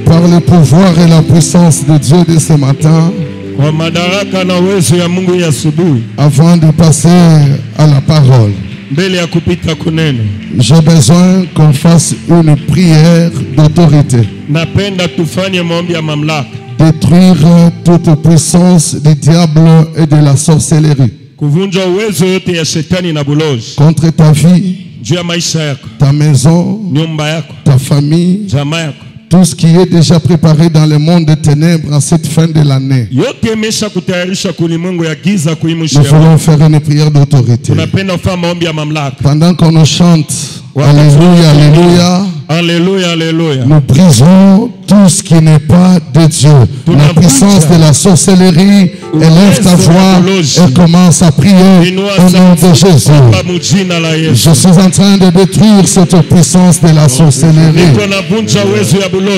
Par le pouvoir et la puissance de Dieu de ce matin, avant de passer à la parole, j'ai besoin qu'on fasse une prière d'autorité. Détruire toute puissance du diable et de la sorcellerie contre ta vie, ta maison, ta famille, tout ce qui est déjà préparé dans le monde des ténèbres en cette fin de l'année. Nous voulons faire une prière d'autorité. Pendant qu'on nous chante Alléluia, Alléluia, Alléluia, Alléluia, nous brisons tout ce qui n'est pas de Dieu. La puissance de la sorcellerie, élève ta voix et commence à prier au nom de Jésus. Je suis en train de détruire cette puissance de la sorcellerie.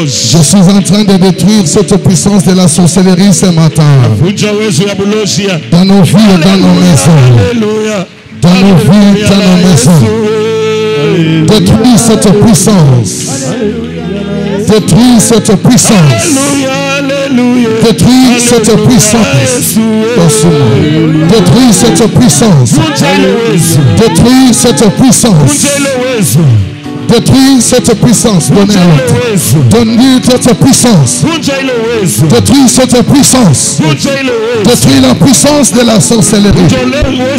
Je suis en train de détruire cette puissance de la sorcellerie ce matin. Dans nos vies et dans nos maisons. Dans nos vies et dans nos maisons. Détruis cette puissance. Détruis cette puissance. Détruis cette puissance. Détruis cette puissance. Détruis cette puissance. Détruis cette puissance. Donne-lui cette puissance. Détruis cette puissance. Détruis la puissance de la sorcellerie.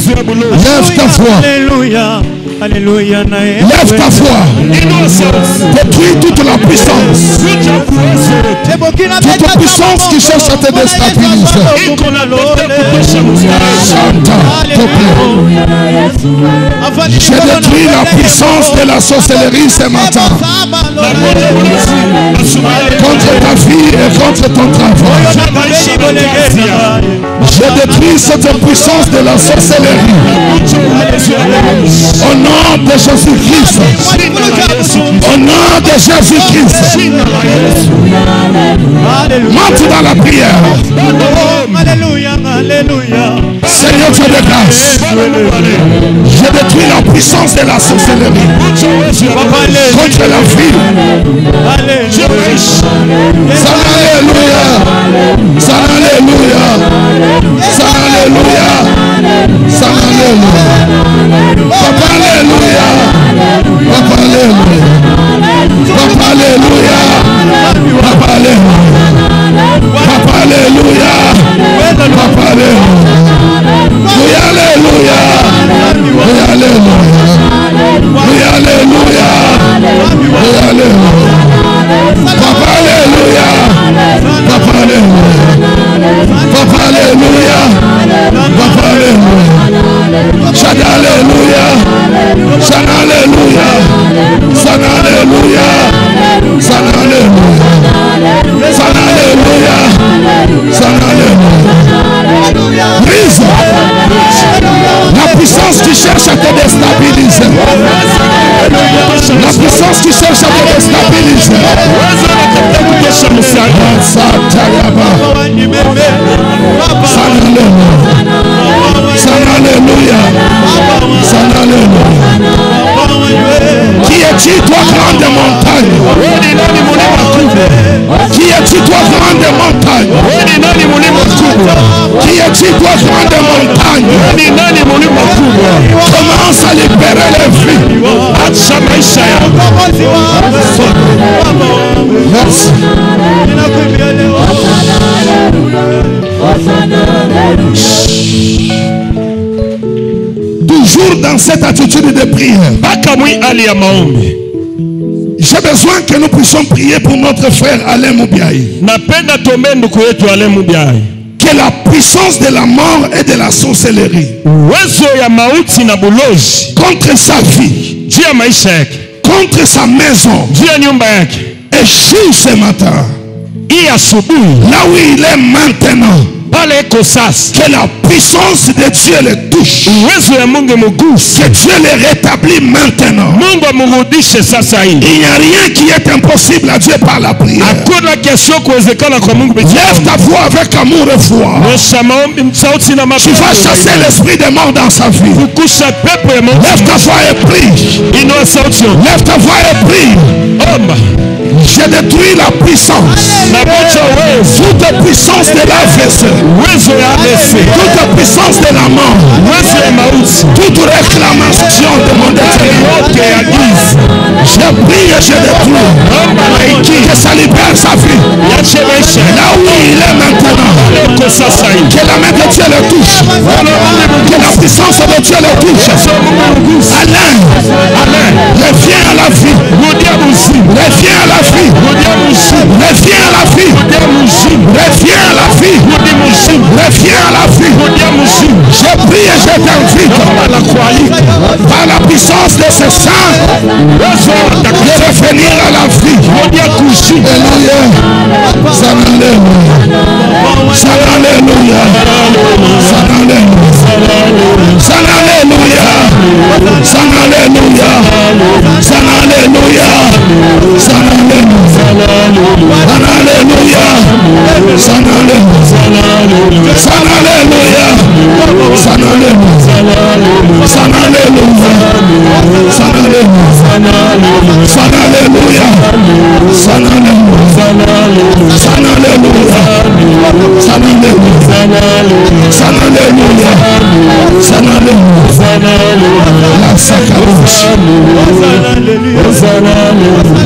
Lève ta voix. Alléluia. Alléluia. Lève ta voix. Détruis toute la puissance. Toute puissance qui cherche à te déstabiliser. Chante, te plaît. Je détruis la puissance de la sorcellerie ce matin. Contre ta vie et contre ton travail. Je détruis cette puissance de la sorcellerie. Au nom de Jésus-Christ. Au nom de Jésus-Christ. Monte dans la prière. Alléluia, Alléluia. Seigneur Dieu de grâce, je détruis la puissance de la sorcellerie contre la vie. Alléluia. Alléluia. Alléluia. Alléluia. Papa, alléluia. Papa, alléluia. Papa, alléluia. Papa, alléluia. Papa, alléluia. Papa, alléluia. Oui, alléluia. Oui, alléluia. Oui, alléluia. Oui, alléluia. Papa, alléluia. Papa, alléluia. Papa, alléluia. Papa, alléluia. Chant alléluia. Chant alléluia. Chant alléluia. Chant alléluia. Chant alléluia. Chant alléluia. Brise la puissance qui cherche à te déstabiliser. La puissance qui cherche à te déstabiliser. Qui es-tu, toi, grande montagne? Qui es-tu, toi, grande montagne? Qui es-tu, toi, grande montagne? Commence à libérer les vies. Merci. Toujours dans cette attitude de prière. J'ai besoin que nous puissions prier pour notre frère Alain Moubiaï. Que la puissance de la mort et de la sorcellerie contre sa vie, contre sa maison, échoue ce matin. Là où il est maintenant, que la puissance de Dieu le touche. Que Dieu le rétablit maintenant. Il n'y a rien qui est impossible à Dieu par la prière. Lève ta voix avec amour et foi. Tu vas chasser l'esprit des morts dans sa vie. Lève ta voix et prie. Lève ta voix et prie. J'ai détruit la puissance. Toute puissance de l'AVC. Toute puissance de la mort. Toute réclamation de mon intérieur. Je prie et je détruis. Que ça libère sa vie. Là où il est maintenant. Que la main de Dieu le touche. Que la puissance de Dieu le touche. Alain, reviens à la vie. Reviens à la vie. Reviens à la vie. Reviens à la vie. Reviens à la vie. Je prie et je t'invite par la puissance de ce sang de revenir à la vie. Alléluia.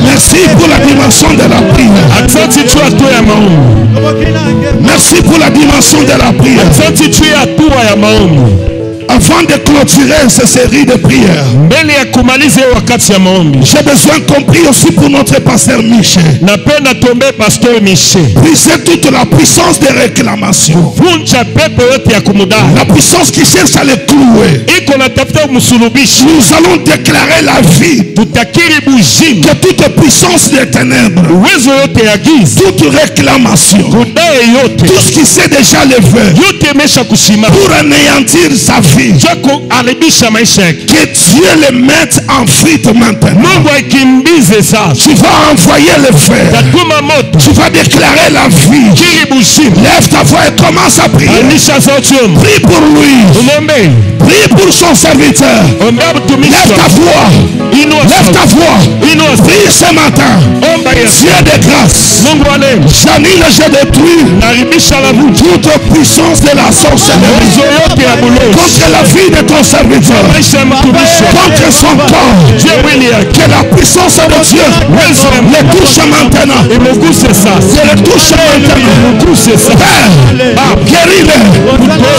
Merci pour la dimension de la prière. Merci pour la dimension de la prière. Avant de clôturer cette série de prières, j'ai besoin compris aussi pour notre pasteur Michel. Brisez toute la puissance de réclamation. La puissance qui cherche à les clouer. Nous allons déclarer la vie. Que toute puissance des ténèbres, toute réclamation, tout ce qui s'est déjà levé pour anéantir sa vie, que Dieu le mette en fuite maintenant. Tu vas envoyer le feu. Tu vas déclarer la vie. Lève ta voix et commence à prier. Prie pour lui. Prie pour son serviteur. Lève ta voix. Lève ta voix. Prie ce matin. Dieu de grâce. J'annule et je détruis toute puissance de la sorcellerie contre la vie de ton serviteur, contre son corps. Que la puissance de Dieu le touche maintenant. Je le touche maintenant. Père, guéris-le.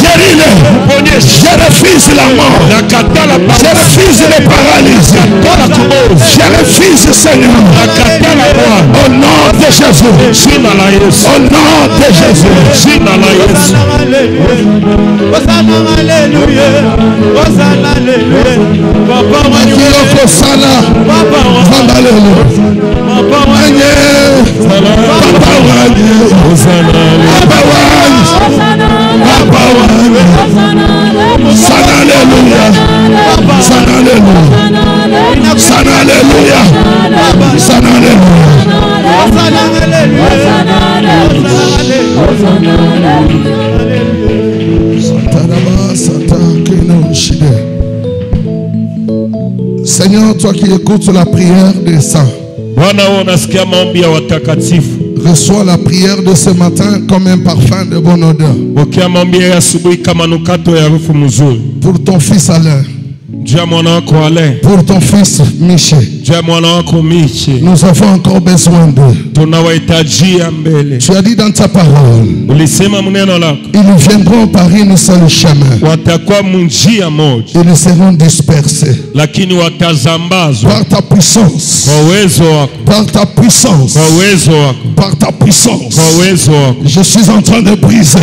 Guéris-le. Je refuse la mort. Je refuse les paralyses. Je refuse, Seigneur. Au nom de Jésus. Au nom de Jésus. Seigneur, toi qui écoutes la prière des saints, reçois la prière de ce matin comme un parfum de bonne odeur. Pour ton fils Alain, pour ton fils Michel, nous avons encore besoin d'eux. Tu as dit dans ta parole, ils viendront par une seule chemin. Ils seront dispersés par ta puissance, par ta puissance, par ta puissance. Je suis en train de briser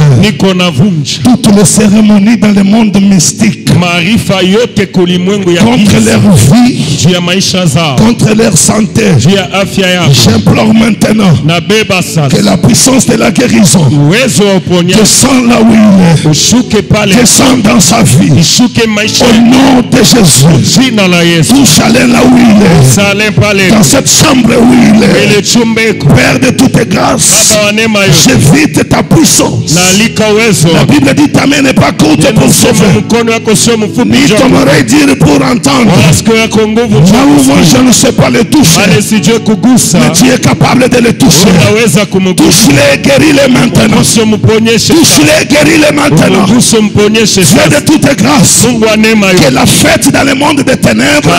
toutes les cérémonies dans le monde mystique contre leur vie, contre leur santé. J'implore maintenant que la puissance de la guérison descende là où il est, descende dans sa vie. Au nom de Jésus, touche Alain là où il est, dans cette chambre où il est. Père de toutes grâces, j'évite ta puissance. La Bible dit ta main n'est pas courte pour sauver, ni ton oreille dire pour entendre. Là où moi je ne sais pas le toucher, mais tu es capable de le toucher. Touche-les, guéris-les maintenant. Touche-les, guéris-les maintenant. Dieu de toutes grâces, que la fête dans le monde des ténèbres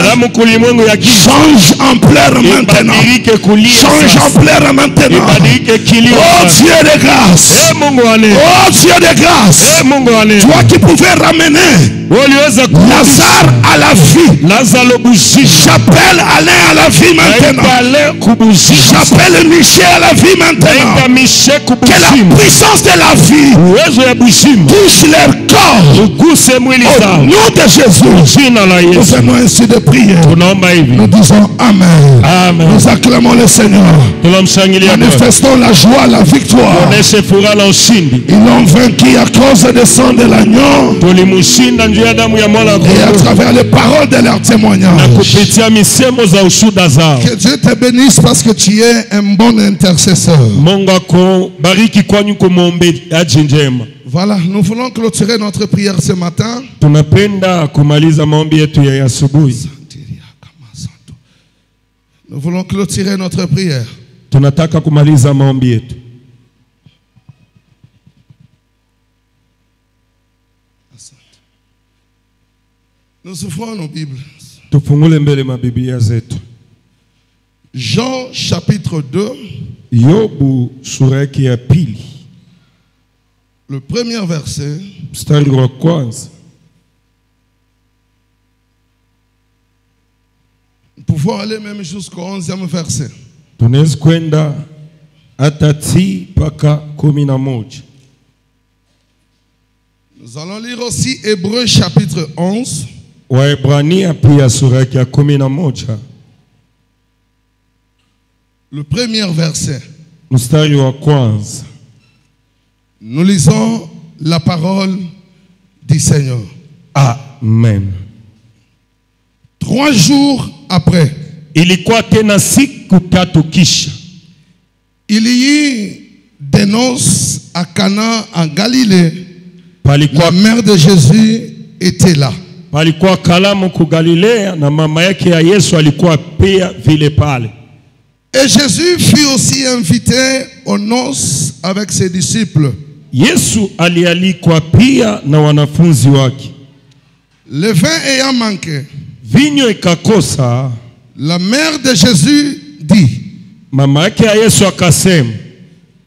change ampleur maintenant. Change ampleur maintenant. Oh Dieu de grâce, oh Dieu de grâce, toi qui pouvais ramener Lazare à la vie, j'appelle Alain à la vie maintenant. J'appelle Michel à la vie maintenant. Que la puissance de la vie touche leur corps. Au nom de Jésus, nous venons ainsi de prier. Nous disons Amen. Nous acclamons le Seigneur. Manifestons la joie, la victoire. Ils l'ont vaincu à cause du sang de l'agneau et à travers les paroles de leur témoignage. Que Dieu te bénisse parce que tu es un bon intercesseur. Voilà, nous voulons clôturer notre prière ce matin. Nous voulons clôturer notre prière. Nous ouvrons nos Bibles. Jean chapitre 2. Le premier verset. Nous pouvons aller même jusqu'au 11e verset. Nous allons lire aussi Hébreux chapitre 11. Le premier verset. Nous lisons la parole du Seigneur. Amen. 3 jours après, il y eut des noces à Cana en Galilée. La mère de Jésus était là. Et Jésus fut aussi invité aux noces avec ses disciples. Le vin ayant manqué, la mère de Jésus dit,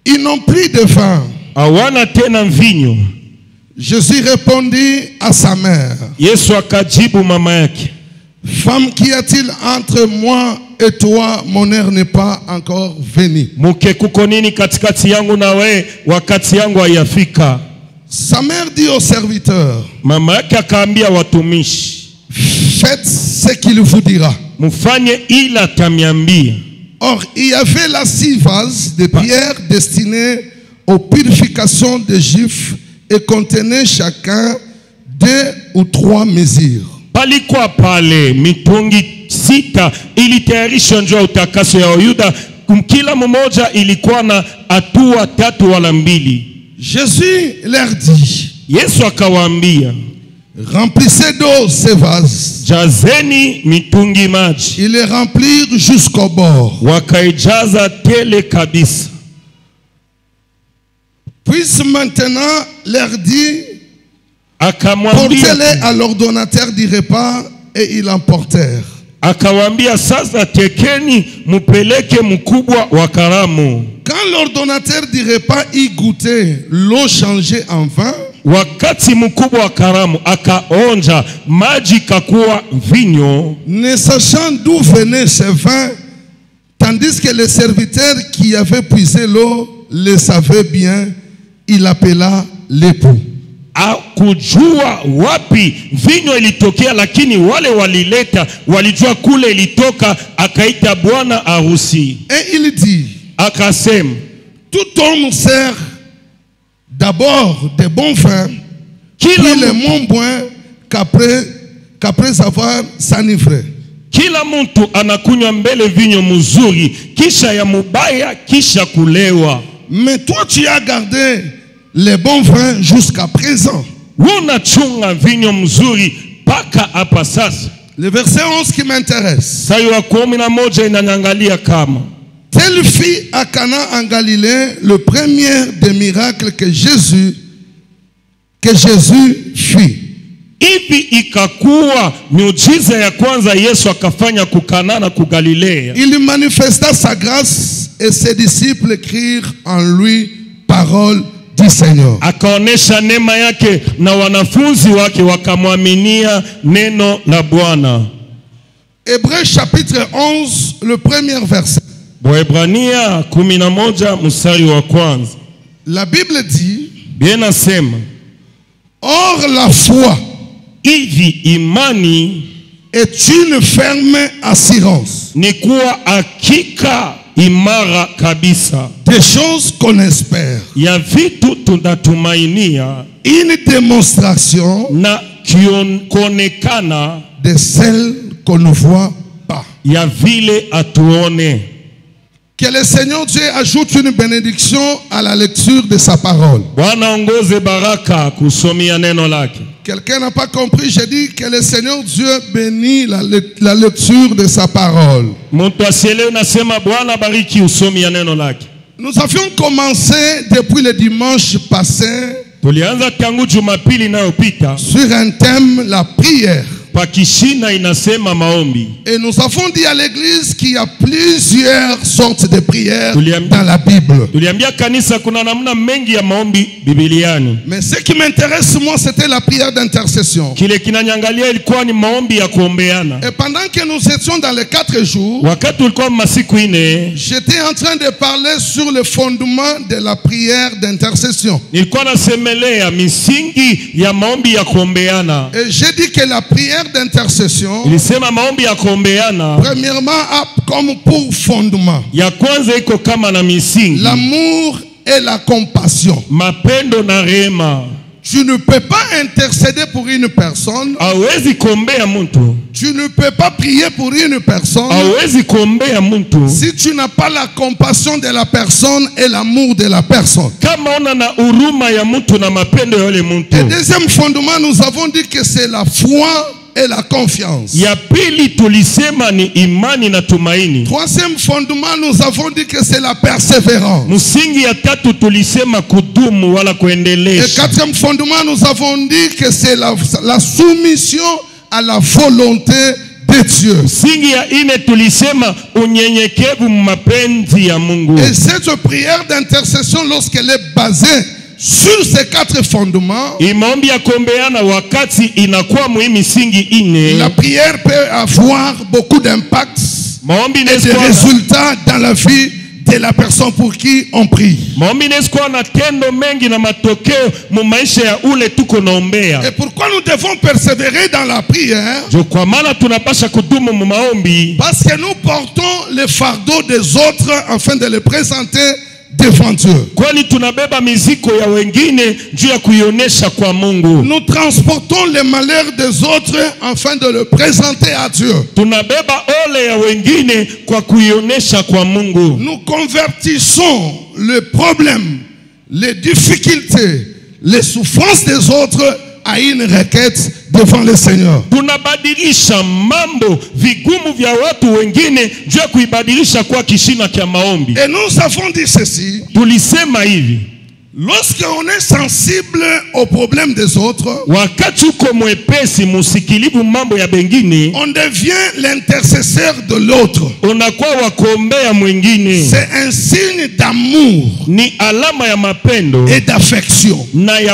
ils n'ont plus de vin. Jésus répondit à sa mère, femme, qu'y a-t-il entre moi et toi? Mon heure n'est pas encore venue. Sa mère dit au serviteur, faites ce qu'il vous dira. Or, il y avait là 6 vases de pierre destinés aux purifications des Juifs et contenaient chacun 2 ou 3 mesures. Jésus leur dit, remplissez d'eau ces vases. Ils les remplirent jusqu'au bord. Puis maintenant leur dit, portez-les à l'ordonnateur du repas, et ils l'emportèrent. Quand l'ordonnateur du repas y goûtait l'eau changée en vin, ne sachant d'où venait ce vin, tandis que le serviteur qui avait puisé l'eau le savait bien, il appela l'époux. akujua wapi vinyo ilitokea, lakini wale walileta walijua kule ilitoka, akaita bwana harusi. Et il dit, akasema, tout homme sert d'abord des bons vins, puis les moins bons qu'après avoir s'enivré. Kila mtu anakunywa mbele vinyo mzuri, kisha ya mubaya, kisha kulewa. Mais toi tu as gardé les bons vins jusqu'à présent. Unachunga vinyo mzuri paka hapa sasa. Le verset 11 qui m'intéresse. Sayo wa 11 inanyangalia kama Telle fit à Cana en Galilée le premier des miracles que Jésus fit. Hivi ikakuwa miujiza ya kwanza Yesu akafanya kukana na kugalilea. Il manifesta sa grâce et ses disciples crurent en lui parole du Seigneur. Akaonesha neema yake na wanafunzi wake wakamwaminia neno la Bwana. Hébreux chapitre 11 le premier verset. Waebrania 11 mstari wa kwanza. La Bible dit, bien nasema, or la foi hivi imani est une ferme assurance, ni kuwa hakika imara kabisa, des choses qu'on espère, ya vitu tunatumainia, une démonstration na kuonekana de celles qu'on ne voit pas. Ya vile atuone. Que le Seigneur Dieu ajoute une bénédiction à la lecture de sa parole. Bwana ongoze baraka kusomia neno lake. Quelqu'un n'a pas compris, j'ai dit que le Seigneur Dieu bénit la lecture de sa parole. Nous avions commencé depuis le dimanche passé sur un thème, la prière. Et nous avons dit à l'église qu'il y a plusieurs sortes de prières dans la Bible. Mais ce qui m'intéresse moi, c'était la prière d'intercession. Et pendant que nous étions dans les 4 jours, j'étais en train de parler sur le fondement de la prière d'intercession. Et j'ai dit que la prière d'intercession, premièrement, a comme pour fondement l'amour et la compassion. Tu ne peux pas intercéder pour une personne, tu ne peux pas prier pour une personne si tu n'as pas la compassion de la personne et l'amour de la personne. Et deuxième fondement, nous avons dit que c'est la foi et la confiance. Troisième fondement, nous avons dit que c'est la persévérance. Et quatrième fondement, nous avons dit que c'est la soumission à la volonté de Dieu. Et cette prière d'intercession, lorsqu'elle est basée sur ces 4 fondements, la prière peut avoir beaucoup d'impact et de résultats dans la vie de la personne pour qui on prie. Et pourquoi nous devons persévérer dans la prière? Parce que nous portons le fardeau des autres afin de les présenter devant Dieu. Nous transportons les malheurs des autres afin de le présenter à Dieu. Nous convertissons le problème, les difficultés, les souffrances des autres à une requête devant le Seigneur. Et nous avons dit ceci. Lorsqu'on est sensible aux problèmes des autres, on devient l'intercesseur de l'autre. C'est un signe d'amour et d'affection. Mais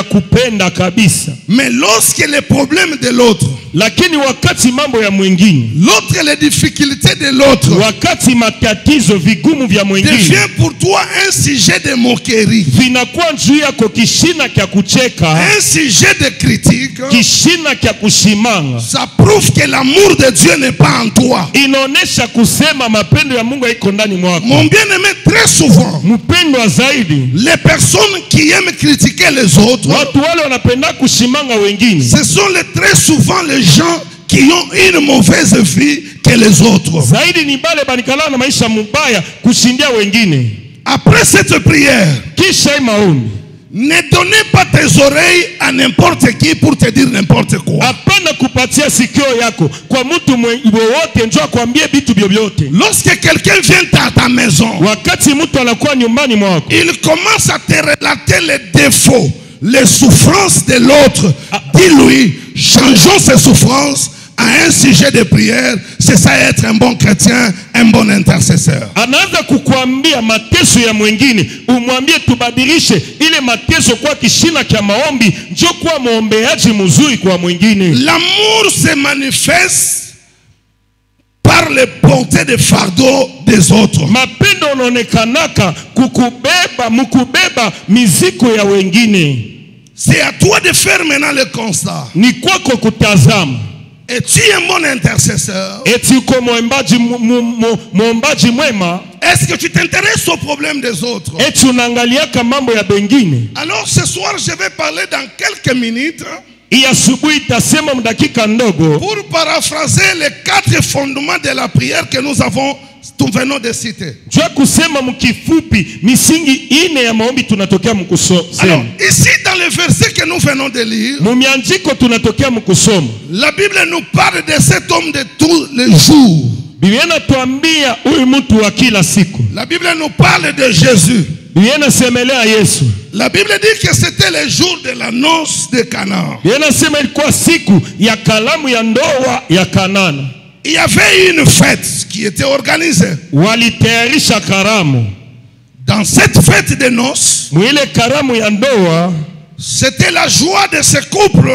lorsque les problèmes de l'autre Lakini wakati mambo ya mwingine, l'autre, les difficultés de l'autre, wakati matatizo vigumu vya mwingine devient pour toi un sujet de moquerie, vinakuwa juu yako kishina kya kucheka, un sujet de critique, kishina kya kushimanga, ça prouve que l'amour de Dieu n'est pas en toi. inaonesha kusema mapendo ya Mungu haiko ndani mwako. Mon bien-aimé, très souvent, Mpendwa zaidi, les personnes qui aiment critiquer les autres, watu wale wanapenda kushimanga wengine, ce sont très souvent les gens qui ont une mauvaise vie que les autres. zaidi ni bale banikala na maisha mubaya kushindia wengine. Après cette prière, Kisha maombi, ne donnez pas tes oreilles à n'importe qui pour te dire n'importe quoi. hapana kupatia sikio yako kwa mtu wowote njoo akwambie vitu vyovyote. Lorsque quelqu'un vient à ta maison, Wakati mtu anakuwa nyumbani mwako, il commence à te relater les défauts, les souffrances de l'autre. Dis-lui, changeons ces souffrances à un sujet de prière. C'est ça être un bon chrétien, un bon intercesseur. anaanza kukuambia mateso ya mwingine, umwambie tubadilishe ile mateso kwa kishina kya maombi, njoo kuwa muombeaji mzuri kwa mwingine. L'amour se manifeste par les portées de fardeau des autres. Mapendo unaonekanaka mukubeba miziko ya wengine. C'est à toi de faire maintenant le constat. Ni kwako kutazama. Es-tu un bon intercesseur? Eti uko muombaji mwema? Est-ce que tu t'intéresses aux problèmes des autres? Eti unaangaliaka mambo ya bengine? Alors ce soir, je vais parler dans quelques minutes Asubuhi itasema mdakika ndogo pour paraphraser les 4 fondements de la prière que nous venons de citer. jua kusema mkifupi misingi ine ya maombi tunatokea mkusoma. Alors ici dans le verset que nous venons de lire, Mumianjiko tunatokea mkusoma. la Bible nous parle de cet homme de tous les jours. Biblia inatuambia huyu mtu wa kila siku. La Bible nous parle de Jésus. Biblia inasemelea Yesu. La Bible dit que c'était le jour de la noce de Canaan. Biblia inasema ilikuwa siku ya kalamu ya ndoa ya Kanana. Il y avait une fête qui était organisée. Walitayarisha karamu. Dans cette fête de noces, Mwile karamu ya ndoa, c'était la joie de ce couple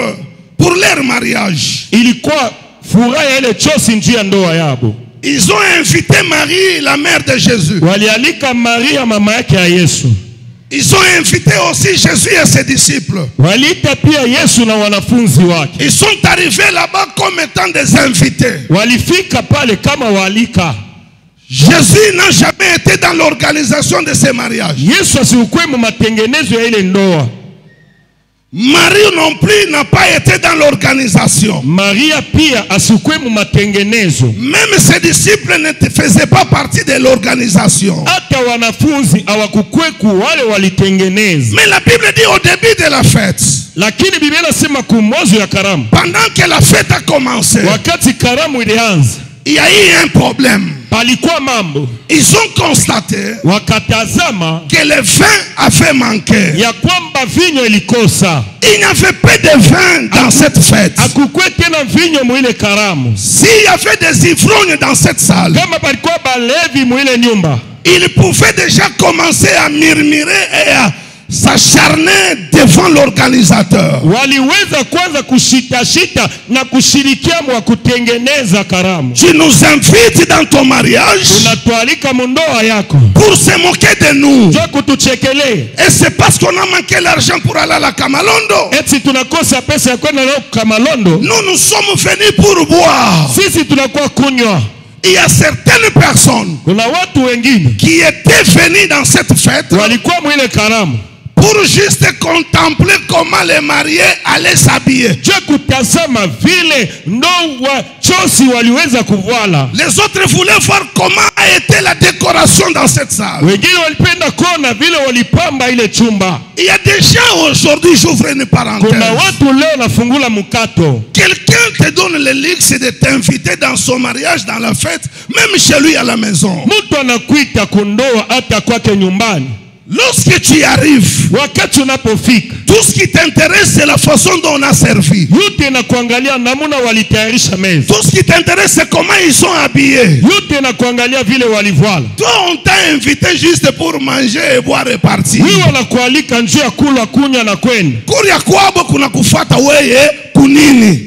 pour leur mariage. ilikuwa furaha ya ile chosi njia ya ndoa yabo. Ils ont invité Marie, la mère de Jésus. Walialika Maria mama yake ya Yesu. Ils ont invité aussi Jésus et ses disciples. Waliita pia Yesu na wanafunzi wake. Ils sont arrivés là-bas comme étant des invités. Walifika pale kama walika. Jésus n'a jamais été dans l'organisation de ces mariages. Yesu asikuwe mu matengenezo ya ile ndoa. Marie non plus n'a pas été dans l'organisation. Maria pia asikuwe mu matengenezo. Même ses disciples ne faisaient pas partie de l'organisation. Hata wanafunzi hawakukweku wale walitengeneza. Mais la Bible dit au début de la fête, Lakini Biblia inasema kumwazo ya karamu, pendant que la fête a commencé, wakati karamu ilianza, il y a eu un problème. palikuwa mambo. Ils ont constaté Wakatazama que le vin avait manqué. ya kwamba vinyo ilikosa. Il n'y avait pas de vin dans cette fête. Akukwe tena vinyo mwile karamu. S'il y avait des ivrognes dans cette salle, Kama palikuwa balevi mwile nyumba, ils pouvaient déjà commencer à murmurer et à s'acharner devant l'organisateur. waliweza kwanza kushitashita na kushirikia mwa kutengeneza karamu. Tu nous invites dans ton mariage Unatualika mundoa yako pour se moquer de nous. njoo kutuchekelee. Et c'est parce qu'on a manqué l'argent pour aller à la Kamalondo. Eti tunakosa pesa ya kwenda leo Kamalondo. Nous sommes venus pour boire. Sisi tunakuwa kunywa. Il y a certaines personnes Kuna watu wengine qui étaient venus dans cette fête walikuwa mwile karamu pour juste contempler comment les mariés allaient s'habiller. njoo kutazama vile ndoa chosi waliweza kuvala. Les autres voulaient voir comment a été la décoration dans cette salle. Wengine walipenda kuona vile walipamba ile chumba. Il y a des gens aujourd'hui, j'ouvre une parenthèse. Kuna watu leo nafungula mkato. Quelqu'un te donne le luxe de t'inviter dans son mariage, dans la fête, même chez lui à la maison. Mtu anakuita kundoa hata kwake nyumbani. Lorsque tu y arrives, Wakati unapofika, tout ce qui t'intéresse, c'est la façon dont on a servi. yote na kuangalia namuna walitayarisha meza. Tout ce qui t'intéresse, c'est comment ils sont habillés. Yote na kuangalia vile walivala. Toi, on t'a invité juste pour manger et boire et partir. Wewe wanakualika njoo ya kula kunywa na kwenda. Kuria kwabo kuna kufata weye kunini.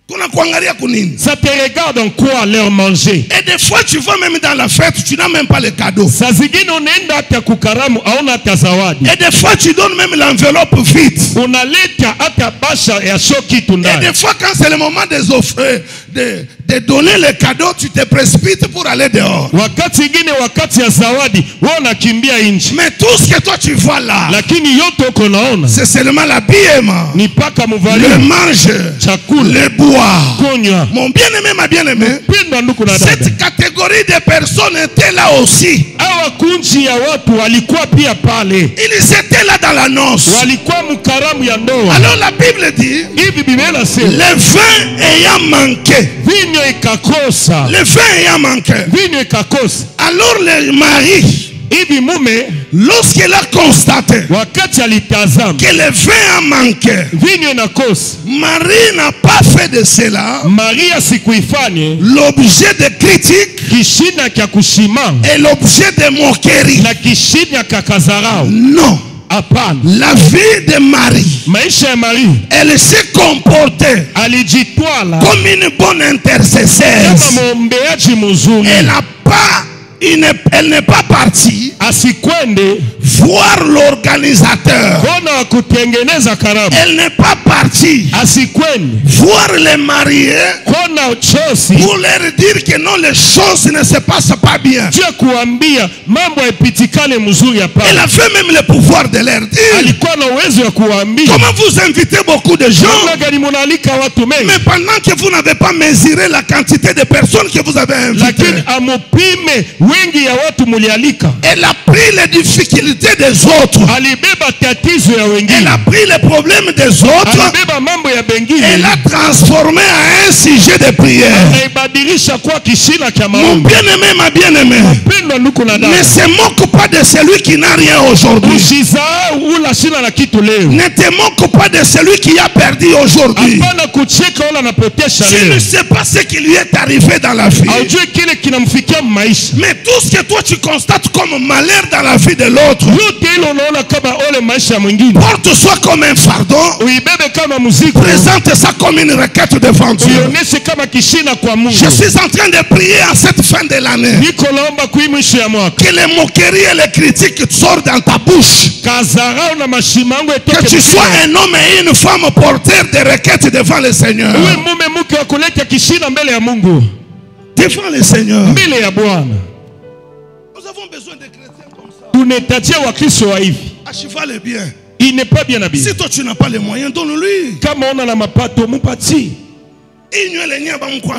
Ça te regarde en quoi leur manger. Et des fois tu vas même dans la fête, tu n'as même pas le cadeau. Saa zingine unaenda hata kukaramu hauna hata zawadi. Et des fois tu donnes même l'enveloppe vide. Unaleta hata basha ya shoki Et ndani. des fois quand c'est le moment des offres, de donner le cadeau, tu te précipites pour aller dehors. Wakati ingine wakati ya zawadi wewe unakimbia nje. Mais tout ce que toi tu vois là, Lakini yote uko naona c'est seulement l'habillement, ni paka muvalio, le mange, chakula, le bois. kunywa. Mon bien-aimé, ma bien-aimée, Penda ndugu na dada. cette catégorie de personnes était là aussi. Hawa kunji ya watu walikuwa pia pale. Ils étaient là dans la noce. Walikuwa mkaramu ya ndoa. Alors la Bible dit, Hivi Biblia inasema le vin ayant manqué, vinyo ikakosa. le vin ayant manqué. Vinyo ikakosa. Alors le mari, Hivi mume lorsqu'il a constaté wakati alitazama que le vin a manqué, vinyo inakosa, Marie n'a pas fait de cela Maria sikuifanye l'objet de critiques kishina kya kushimanga et l'objet de moquerie. na kishina kya kazarau. Non. Hapana. La vie de Marie, Maisha ya Maria elle s'est comportée alijitwala comme une bonne intercesseuse. kama muombeaji mzuri. Elle n'est pas partie Asikwende voir l'organisateur. kona wa kutengeneza karamu. Elle n'est pas partie Asikwende voir les mariés kona chosi pour leur dire que non, les choses ne se passent pas bien. jia kuambia mambo yapitikane mzuri. Hapana. Elle avait même le pouvoir de leur dire. Alikuwa na uwezo wa kuambia Comment vous invitez beaucoup de gens, namna gani munaalika watu mengi mais pendant que vous n'avez pas mesuré la quantité de personnes que vous avez invitées. lakini amupime wengi ya watu mulialika. Elle a pris les difficultés des autres. Alibeba tatizo ya Elle wengine, a pris les problèmes des autres. alibeba mambo ya Elle bengine, l'a transformé en un sujet de prière. naibadilisha kuwa kishina kya Mon maombi. bien-aimé, ma bien-aimée, Pendwa ndugu na ne dada, se moque pas de celui qui n'a rien aujourd'hui. usisahau ula shina na kitu leo. Ne te moque pas de celui qui a perdu aujourd'hui. Hapana kucheka wala napotesha Tu ne leo. sais pas ce qui lui est arrivé dans la vie. Haujui kile kinamfikia maisha. Mais tout ce que toi tu constates comme malheur dans la vie de l'autre, Yote hilo unaona kama ole maisha ya mwingine, porte soit comme un fardeau, uibebe kama muziki, présente ça comme une requête devant Dieu. uionyeshe kama kishina kwa Mungu. Je suis en train de prier en cette fin de l'année Niko naomba kui mwisho ya mwaka que les moqueries et les critiques sortent dans ta bouche. kazarau na mashimango Que etoke tu sois mkiwa. un homme et une femme porteurs de requêtes devant le Seigneur. Uwe mume mke wa kuleta kishina mbele ya Mungu, Devant le Seigneur. mbele ya Bwana. Nous avons besoin de chrétiens comme ça. Tunahitaji Wakristo wa hivi. Achivale bien. Il n'est pas bien habillé. Si toi tu n'as pas les moyens, donne-lui. Kama ona na mapato mupatie.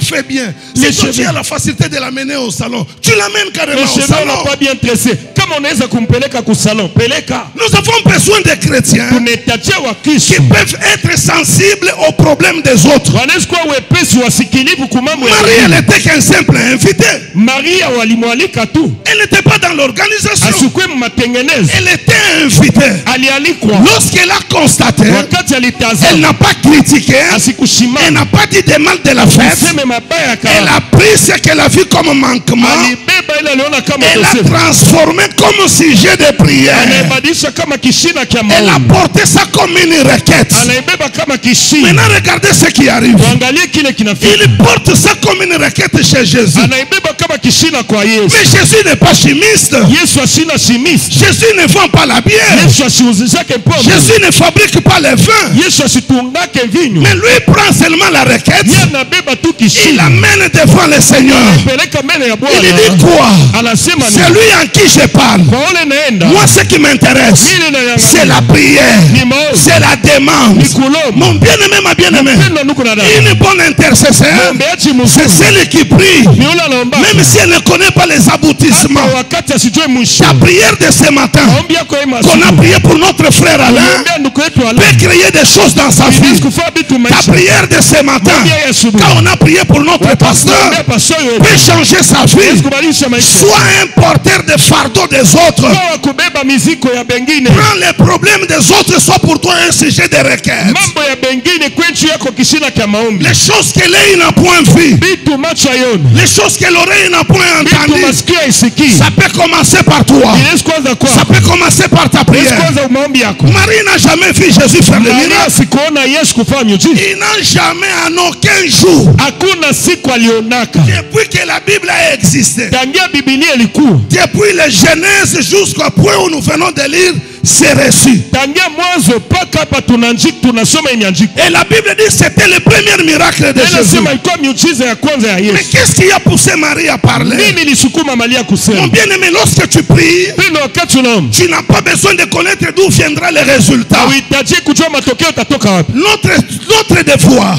Fais bien. Les Si toi tu cheveux. as la facilité de l'amener au salon, tu l'amènes carrément Le au cheveu salon. n'a pas bien tressé. Kama unaweza kumpeleka kusalon, peleka. Nous avons besoin de chrétiens Tunahitaji qui Wakristo peuvent être sensibles aux problèmes des autres. wanaweza kuwa wepesi wasikilivu kwa mambo ya Marie, elle wengine. était qu'un simple invité. Maria walimwalika tu, Elle n'était pas dans l'organisation. asikuwe matengenezo, Elle était invitée. alialikwa. Lorsqu'elle a constaté, Wakati elle alitazama, n'a pas critiqué, elle asikushimama, n'a pas dit de mal de la fête. useme mabaya Elle kama. a pris ce qu'elle a vu comme manquement. Alibeba ile aliona kama Elle a ukosefu, transformé comme sujet de prière. anaibadilisha kama kishina kya Elle a maombi, porté ça comme une requête. anaibeba kama kishina. Maintenant, regardez ce qui arrive. Angalia kile kinafika, Il porte ça comme une requête chez Jésus. anaibeba kama kishina kwa Yesu. Mais Jésus n'est pas chimiste. Yesu ashina shimisi, Jésus ne vend pas la bière. Yesu asiuzishake pombe, Jésus ne fabrique pas le vin. Yesu asitungake vinyo. Mais lui prend seulement la requête. Yeye anabeba tu Il kishina, l'amène devant le Seigneur. peleka mbele ya Il dit Bwana. quoi? Anasema C'est ni lui en qui je parle. kwa ole naenda, Moi, ce qui m'intéresse, mimi c'est la nayangalia prière. ni maombi, C'est la demande. ni kulomba. Mon bien-aimé, ma bien-aimée, Pendo nuko na dada, une bonne intercesseur, mwombeaji c'est mzuri celle qui prie, ni ule anaomba, même si elle ne connaît pas les aboutissements. hata wakati asijue mwisho. La prière de ce matin, Maombi yako hii qu'on a masiku, prié pour notre frère Alain, unaombea ndugu yetu Alain, peut créer des choses dans sa vie. inaweza kufanya vitu Ta maisha. prière de ce matin, Maombi ya asubuhi, quand on a prié pour notre pasteur, unaombea pastor wetu, peut changer sa inaweza vie. kubadilisha maisha. Sois un porteur de fardeau des autres. Kwa kubeba mizigo ya bengine, Prends les problèmes des autres, soit pour toi un sujet de requête. mambo ya bengine kwetu yako kishina kya maombi. Les choses que l'œil n'a point vues, Vitu macho yoni, les choses que l'oreille n'a point vitu entendues, masikio haisikii. Ça peut commencer par toi. Inaweza kuanza kwako. Ça peut commencer par ta Inaweza prière. kuanza maombi yako. Marie n'a jamais vu Jésus faire des Maria miracles. sikuona Yesu kufanya miujiza. Il n'a jamais en aucun jour, Hakuna siku alionaka. depuis que la Bible a existé, Tangia Biblia ilikuwa. depuis la Genèse jusqu'au point où nous venons de lire, c'est reçu. Tangia mwanzo mpaka hapa tunasoma imeandikwa. Et la Bible dit que c'était le premier miracle de Jésus. Anasema ilikuwa miujiza ya kwanza ya Mais Yesu. qu'est-ce qui a poussé Marie à parler? Nini ilisukuma Maria Mon kusema? bien-aimé, lorsque tu pries, Pendo wakati unaomba. tu n'as pas besoin de connaître d'où viendra le résultat. Hauhitaji kujua matokeo yatatoka wapi. Notre devoir,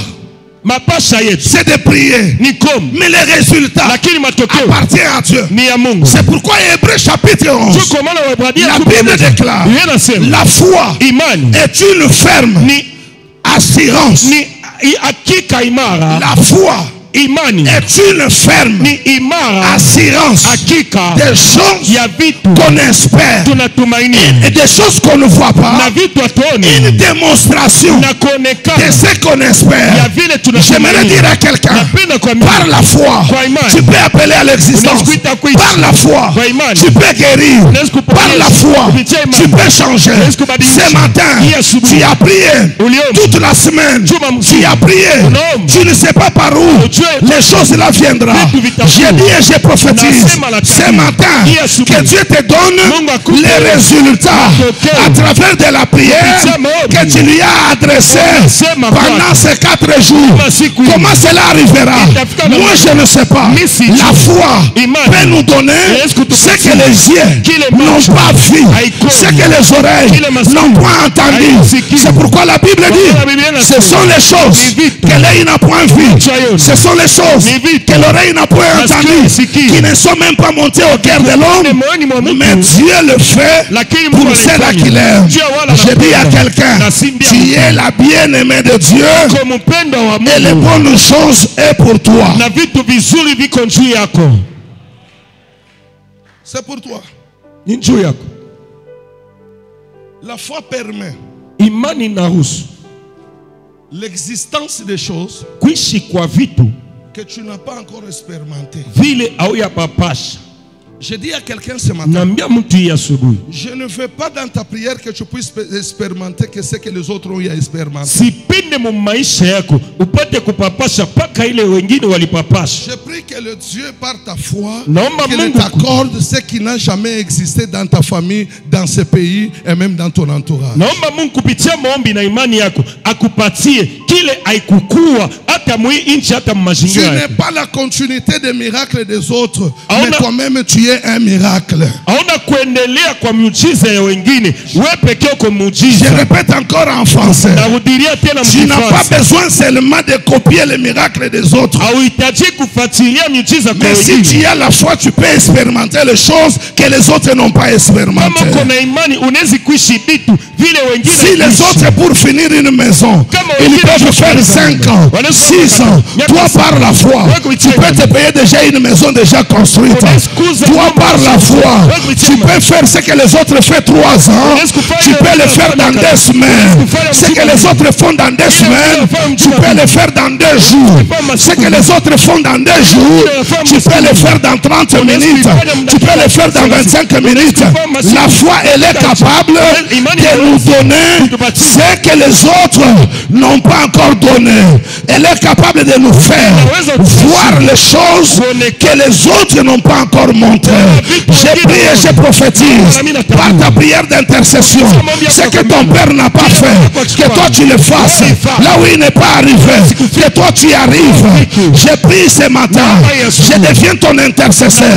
Mapasha yetu c'est de prier. ni comme, Mais les résultats lakini matokeo appartiennent à Dieu. ni ya Mungu. C'est pourquoi Hébreux chapitre 11, Sio kwa maana Waebrania la Bible déclare, Biblia inasema la foi imani est une ferme ni assurance. hakika imara. La foi Imani est une ferme ni imara, assurance hakika des choses ya vitu qu'on espère tunatumainia et des choses qu'on ne voit pas. na vitu hatuoni Une démonstration na de kuonekana ce qu'on espère. ya vile J'aimerais dire tunatumainia. à quelqu'un, Napenda kwa par la foi, Kwa imani. tu peux appeler à l'existence. Unaweza kuita Par la foi, Kwa imani. tu peux guérir. Unaweza kupokea Par la Yesu. foi, Kupitia imani. tu peux changer. Unaweza kubadilisha. Ce matin, Hii asubuhi. tu as prié Uliomba. toute la semaine. Juma mzima. Tu as prié. Unaomba. Tu ne sais pas par où Ujue. les choses là viendra. Vitu vitakuwa. J'ai dit et je prophétise Nasema la ce tabia. matin Hii asubuhi. que Dieu te donne Mungu akupe. les résultats Matokeo. à travers de la prière Kupitia maombi. que tu lui as adressé Unasema pendant kwake. ces 4 jours. Kama siku hii. Comment cela arrivera? Itafika Moi je ne sais pas. Mi sijui. La foi Imani. peut nous donner Inaweza kutupatia. ce que les yeux Kile n'ont macho pas vu, haikuoni. ce que les oreilles Kile masikio n'ont pas entendu. haikusikia. C'est pourquoi la Bible Kwa maana Biblia dit inasema, ce sont les choses ni vitu que l'œil n'a point vu. hatuoni. Ce sont les choses Ni vitu que l'oreille n'a point masikio entendu, hayasikii. qui ne sont même pas montées au cœur de l'homme. moyoni mwa mtu. Mais Dieu le fait Lakini pour Mungu ceux-là alifanya. qu'il aime. Dieu wala Je dis à anapenda. quelqu'un, Na si mbia tu mtu. es la bien-aimée de Dieu Kwa mpendo wa et les Mungu bonnes choses est pour toi. na vitu vizuri viko juu yako. C'est pour toi. Ni juu yako. La foi permet Imani inaruhusu l'existence des choses kuishi kwa vitu que tu n'as pas encore expérimenté. vile au ya papasha. Je dis à quelqu'un ce matin, Naambia mtu hii asubuhi, je ne veux pas dans ta prière que tu puisses expérimenter que ce que les autres ont eu à expérimenter. sipende mu maisha yako upate kupapasha paka ile wengine walipapasha. Je prie que le Dieu par ta foi Naomba qu'il Mungu t'accorde ce qui n'a jamais existé dans ta famille, dans ce pays et même dans ton entourage. Naomba Mungu kupitia maombi na imani yako akupatie kile haikukua hata mwi nchi hata Tu mazingira n'es yako. pas la continuité des miracles des autres, Aona- mais toi-même tu es un miracle. Hauna kuendelea kwa miujiza ya wengine, wewe pekee uko Je muujiza. répète encore en français. Narudilia tena Tu n'as pas mkifaransa. besoin seulement de copier les miracles des autres. Hauhitaji kufuatilia miujiza kwa Mais si wengine. tu as la foi, tu peux expérimenter les choses que les autres n'ont pas Kama expérimentées. uko na imani unaweza kuishi vitu vile wengine Si les hawakuishi. autres pour finir une maison, Kama ils wengine peuvent faire wanaweza 5 ans, wanaweza 6 ans. miaka Toi par la foi, tu peux te payer déjà une maison déjà construite. Toi par la foi, tu peux faire ce que les autres font 3 ans. Tu peux le faire dans 2 semaines. Ce que les autres font dans 2 semaines, tu peux le faire dans 2 jours. Ce que les autres font dans 2 jours, tu peux le faire dans 30 minutes. Tu peux le faire dans 25 minutes. La foi, elle est capable de nous donner ce que les autres n'ont pas encore donné. Elle est capable de nous faire voir les choses que les autres n'ont pas encore montrées. Je prie et je prophétise par ta prière d'intercession ce que ton père n'a pas fait, que toi tu le fasses là où il n'est pas arrivé, que toi tu y arrives. Je prie ce matin, je deviens ton intercesseur.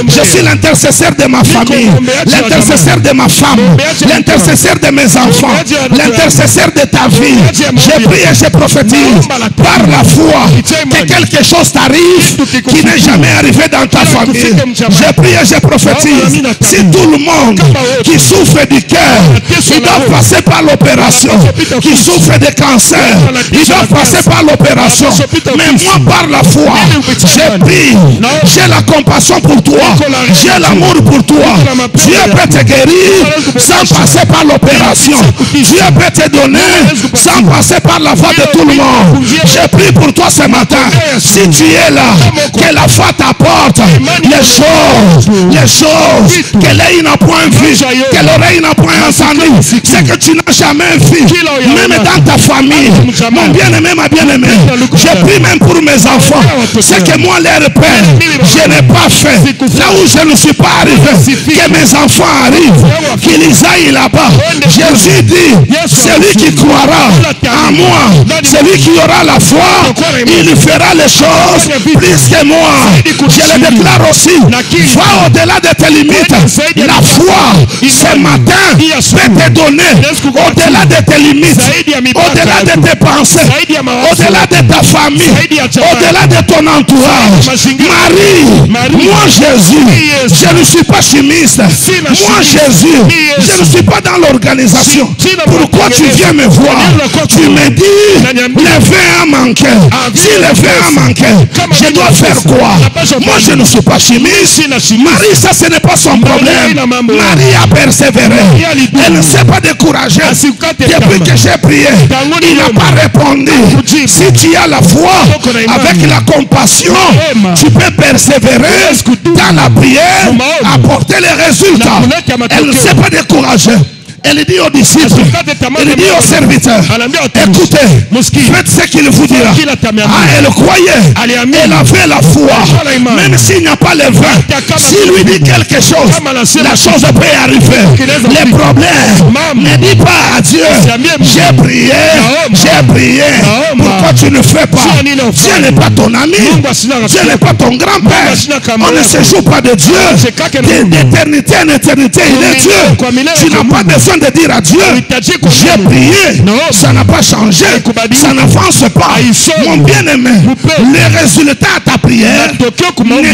Je suis l'intercesseur de ma famille, l'intercesseur de ma femme, l'intercesseur de mes enfants, l'intercesseur de ta vie. Je prie et je prophétise par la foi que quelque chose t'arrive qui n'est jamais arrivé dans ta famille. Je prie prie, je prophétise. Si tout le monde qui souffre du cœur, il doit passer par l'opération. Qui souffre de cancer, il doit passer par l'opération. Mais moi, par la foi, j'ai pris, j'ai la compassion pour toi, j'ai l'amour pour toi. Dieu peut te guérir sans passer par l'opération. Dieu peut te donner sans passer par la foi de tout le monde. J'ai pris pour toi ce matin. Si tu es là, que la foi t'apporte les choses que l'œil n'a point vu, que l'oreille n'a point entendu, c'est que tu n'as jamais vu, même dans ta famille. Mon bien-aimé, ma bien-aimée, j'ai pris même pour mes enfants, c'est que moi, leur père, je n'ai pas fait. Là où je ne suis pas arrivé, que mes enfants arrivent, qu'ils aillent là-bas. Jésus dit, celui qui croira en moi, celui qui aura la foi, il fera les choses plus que moi. Je le déclare aussi, va au-delà de tes limites. La foi, ce matin, peut te donner au-delà de tes limites, au-delà de tes pensées, au-delà de ta famille, au-delà de ton entourage. Marie, moi Jésus, je ne suis pas chimiste. Moi Jésus, je ne suis pas dans l'organisation. Pourquoi tu viens me voir? Tu me dis, le vin a manqué. Si le vin a manqué, je dois faire quoi? Moi je ne suis pas chimiste. Marie, ça ce n'est pas son problème. Marie a persévéré. Elle ne s'est pas découragée. Depuis que j'ai prié, il n'a pas répondu. Si tu as la foi, avec la compassion, tu peux persévérer dans la prière, apporter les résultats. Elle ne s'est pas découragée. Elle dit aux disciples, elle dit aux serviteurs, écoutez, faites ce qu'il vous dira. Elle croyait, elle avait la foi. Même s'il n'y a pas le vin, s'il lui dit quelque chose, la chose peut arriver. Les problèmes, ne dis pas à Dieu, j'ai prié. Pourquoi tu ne fais pas? Dieu n'est pas ton ami, Dieu n'est pas ton grand-père. On ne se joue pas de Dieu. D'éternité en éternité, il est Dieu. Tu n'as pas besoin de dire à Dieu, j'ai prié, ça n'a pas changé, ça n'avance pas. Mon bien-aimé, le résultat de ta prière ne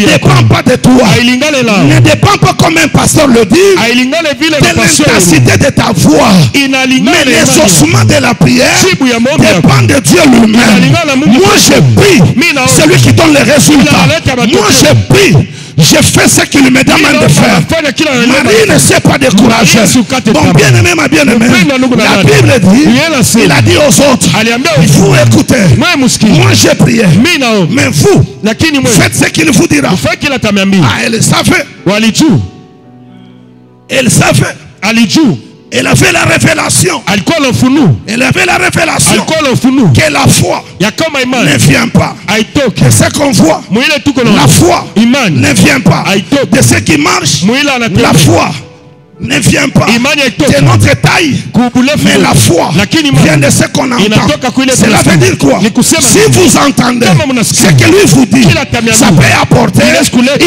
dépend pas de toi, ne dépend pas comme un pasteur le dit, de l'intensité de ta voix, mais les ossements de la prière dépendent de Dieu lui-même. Moi je prie, celui qui donne les résultats. Moi je prie, je fais ce qu'il me demande de faire. Marie ne s'est pas découragée. Bon, bien-aimé, ma bien-aimée, la Bible dit, il a dit aux autres, vous écoutez, moi j'ai prié, mais vous, faites ce qu'il vous dira. Elle savait. Elle savait. Elle avait la révélation. Elle avait la révélation que la foi ne vient pas de ce qu'on voit. La foi ne vient pas de ce qui marche. La foi ne vient pas de notre taille, mais la foi vient de ce qu'on entend. Cela veut dire quoi? Si vous entendez ce que lui vous dit, ça peut apporter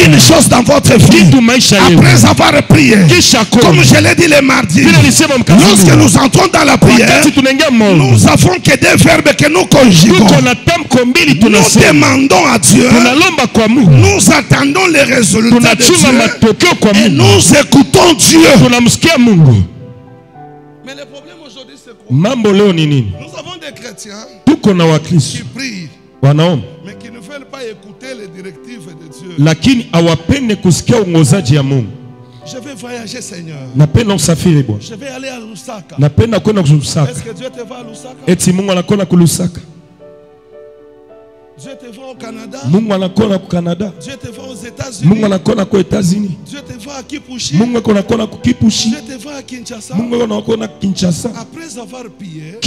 une chose dans votre vie. Après avoir prié, comme je l'ai dit le mardi, lorsque nous entrons dans la prière, nous avons que des verbes que nous conjuguons. Nous demandons à Dieu, nous attendons les résultats de Dieu et nous écoutons Dieu. Mais le problème aujourd'hui c'est quoi? Nous avons des chrétiens qui prient, mais qui ne veulent pas écouter les directives de Dieu. Je vais voyager, Seigneur. Je vais aller à Lusaka. Est-ce que Dieu te va à Lusaka? Dieu te voit au Canada. Dieu te voit aux États-Unis. Dieu te voit à Kipushi. Dieu te voit à Kinshasa. Après avoir prié,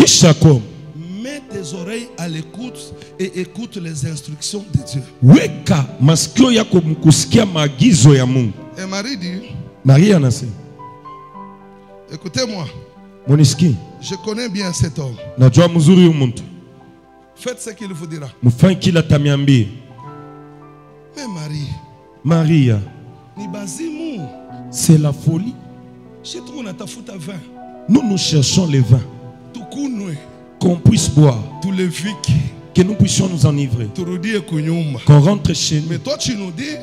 mets tes oreilles à l'écoute et écoute les instructions de Dieu. Et Marie dit, écoutez-moi, je connais bien cet homme. Faites ce qu'il vous dira. Mais Maria, c'est la folie. Nous cherchons le vin. Qu'on puisse boire. Que nous puissions nous enivrer. Qu'on rentre chez nous. Mais toi tu nous dis,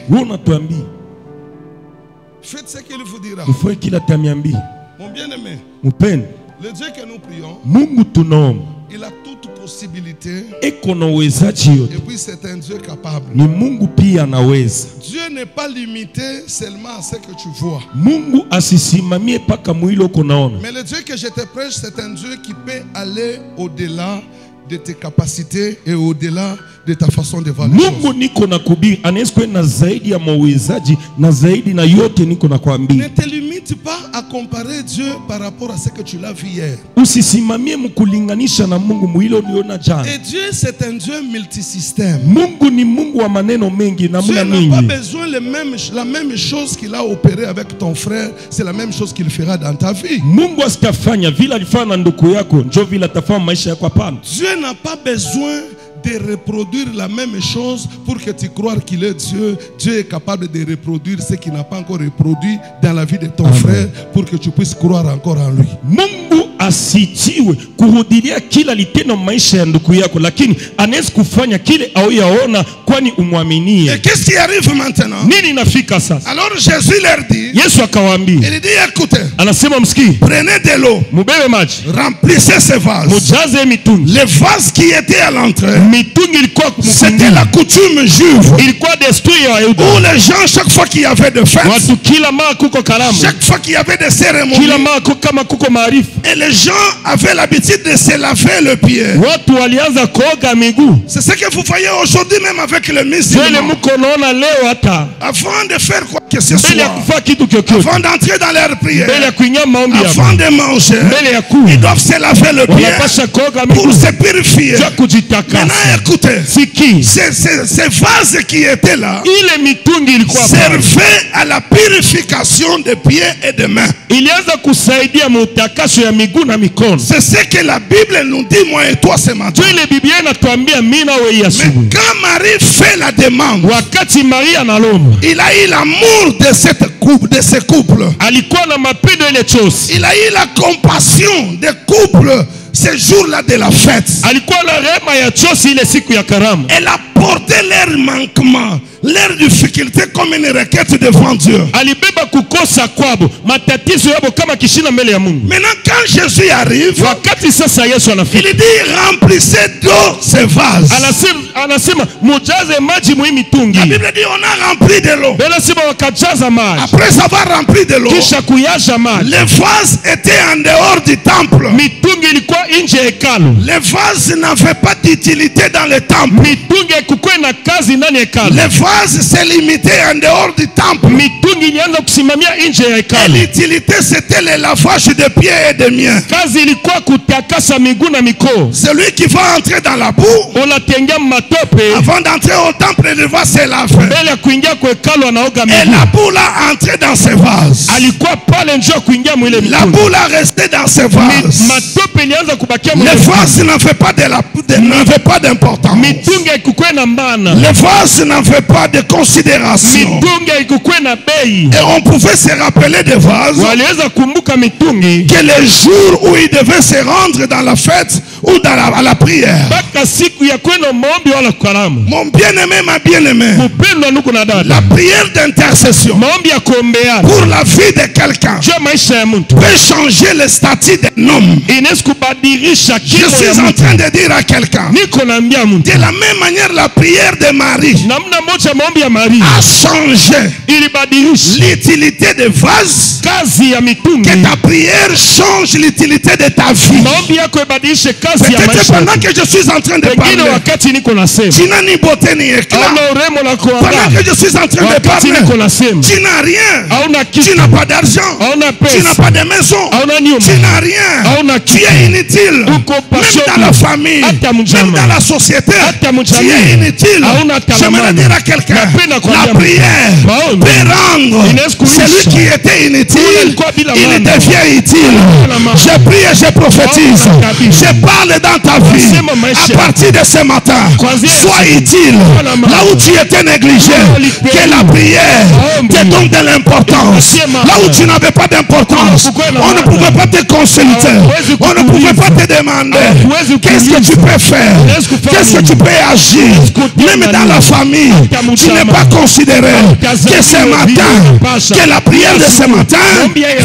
Faites ce qu'il vous dira. Ufanye kila atamiambia. Mon bien-aimé, Mpendo, le Dieu que nous prions, Mungu tunaomba il a toute possibilité. eko na uwezaji yote. Et puis c'est un Dieu capable. Ni Mungu pia anaweza. Dieu n'est pas limité seulement à ce que tu vois. Mungu asisimamie paka mwili uko naona. Mais le Dieu que je te prêche, c'est un Dieu qui peut aller au-delà de tes capacités et au-delà de ta façon de voir les Mungu choses. niko na kubiri anaweza kwenda zaidi ya mawezaji na zaidi na yote niko na Ne kuambia. te limite pas à comparer Dieu par rapport à ce que tu l'as vu hier. Usisimamie mkulinganisha na Mungu mwili uliona jana. Et Dieu, c'est un Dieu multisystème. Mungu ni Mungu wa maneno mengi na Dieu muna n'a pas mingi. besoin la même chose qu'il a opéré avec ton frère, c'est la même chose qu'il fera dans ta vie. Mungu asitafanya vile alifanya na ndugu yako njo vile atafanya maisha yako hapana. Dieu n'a pas besoin de reproduire la même chose pour que tu crois qu'il est Dieu. Dieu est capable de reproduire ce qu'il n'a pas encore reproduit dans la vie de ton frère pour que tu puisses croire encore en lui. Mungu asitiwe kurudilia kila litendo maisha ya ndugu yako, lakini anaweza kufanya kile auyaona kwani umwaminie. Et qu'est-ce qui arrive maintenant? Nini inafika sasa? Alors Jésus leur dit, Yesu akawaambia, il dit écoutez, anasema msikii, prenez de l'eau, mubebe maji, remplissez ces vases. mujaze mitungi. Les vases qui étaient à l'entrée, Mitungi ilikuwa c'était la coutume juive. ilikuwa desturi ya Wayahudi. Où les gens, chaque fois qu'il y avait de fêtes, Watu kila mara kuko karamu, chaque fois qu'il y avait des cérémonies, kila mara kama kuko maarifa, et les gens avaient l'habitude de se laver le pied. watu walianza kuoga miguu. C'est ce que vous voyez aujourd'hui même avec le Vile musulman. muko naona leo hata Avant de faire quoi que ce mbele ya soit, kufanya kitu kyokyote, avant d'entrer dans leur mbele ya prière, kuingia maombi avant yao, de manger, mbele ya kula, ils doivent se laver le pied wanapasha kuoga pour miguu se purifier. ya kujitakasa. Maintenant écoutez, Siki ces vases qui étaient là ile mitungi ilikuwa pale, servaient à la purification des pieds et des mains. ilianza kusaidia mutakaso ya miguu na mikono. C'est ce que la Bible nous dit, moi et toi, ce matin. Ndio ile Biblia inatuambia mimi na wewe Mais asubuhi. quand Marie fait la demande, Wakati Maria analomba, il a eu l'amour de cette couple, de ce couple. alikuwa na mapendo ile chosi, Il a eu la compassion des couples ces jours-là de la fête. alikuwa na rehema ya chosi ile siku ya karamu. Elle a porté leurs manquements, leurs difficultés comme une requête devant Dieu. Alibeba kukosa kwabo, matatizo yabo kama kishina mbele ya Mungu. Maintenant, quand Jésus arrive, Wakati sasa Yesu anafika, il dit remplissez d'eau ces vases. anasema mujaze maji muhii mitungi. La Bible dit on a rempli de l'eau. Anasema wakajaza maji, Après avoir rempli de l'eau, kisha kuyaja maji. les vases étaient en dehors du temple. Mitungi ilikuwa nje ya hekalu. Les vases n'avaient pas d'utilité dans le temple. Mitungi haikukuwa na kazi ndani ya hekalu. Les vases se limitaient en dehors du temple. Mitungi ilianza kusimamia nje ya Et hekalu. l'utilité c'était le lavage des pieds et des miens. Kazi ilikuwa kutakasa miguu na mikono. Celui qui va entrer dans la boue, Unatengia matope avant d'entrer au temple, il va se laver. mbele ya kuingia kwa hekalu, anaoga Et miguu. la boue l'a entré dans ses vases. Alikuwa pale njoo kuingia mwile La mitungi. boue l'a resté dans ses vases. Matope ilianza kubakia mwile Les mitungi. vases n'avaient pas d'importance. Mitungi haikukuwa na mbana. Les vases n'avaient pas de considération. Mitungi haikukuwa na bei. Et on pouvait se rappeler des vases Waliweza kumbuka mitungi que les jours où ils devaient se rendre dans la fête ou à la prière. mpaka siku ya kwenda maombi wala karamu. Mon bien-aimé, ma bien-aimée, Mpendwa nuko na dada, la prière d'intercession maombi ya kuombeana pour la vie de quelqu'un juu ya maisha ya mtu peut changer le statut d'un homme. inaweza kubadilisha Je kimo ya suis en mtu. train de dire à quelqu'un, Niko naambia mtu de la même manière, la prière de Marie namna moja maombi ya Maria a changé ilibadilisha l'utilité des vases, kazi ya mitungi. que ta prière change l'utilité de ta vie. Maombi yako ibadilishe kazi ya Peut-être maisha pendant yako. que je suis en train de Pengine parler, wakati niko nasema tu n'as ni beauté ni éclat. hauna urembo la Pendant kuangaa, que je suis en train de wakati niko parler, nasema tu n'as rien. hauna Tu kitu, n'as pas d'argent. hauna Tu n'as pesa, pas de maison. hauna nyumba, Tu n'as rien. hauna Tu kitu, es inutile. uko Même pasho dans la famille, hata même mjama, dans la société, hata tu mjamii, es inutile. hauna J'aimerais talamana. dire à quelqu'un, Napenda kuambia la mtu, prière maombi peut rendre inaweza kuisha celui qui était Ule inutile, alikuwa bila il maana. devient utile. Bila maana. Je prie et je prophétise. Maombi kabisa. Je parle dans ta vie. Nasema maisha. À partir de ce matin, Kuanzia sois siku. utile. Bila maana. Là où tu étais négligé, Maombi. que la prière Maombi. te donne de l'importance. Maombi. Là où tu n'avais pas d'importance, on ne pouvait pas te consulter, on ne pouvait pas te demander qu'est-ce que tu peux faire, qu'est-ce que tu peux agir. Même dans la famille, tu n'es pas considéré. Que ce matin, que la prière de ce matin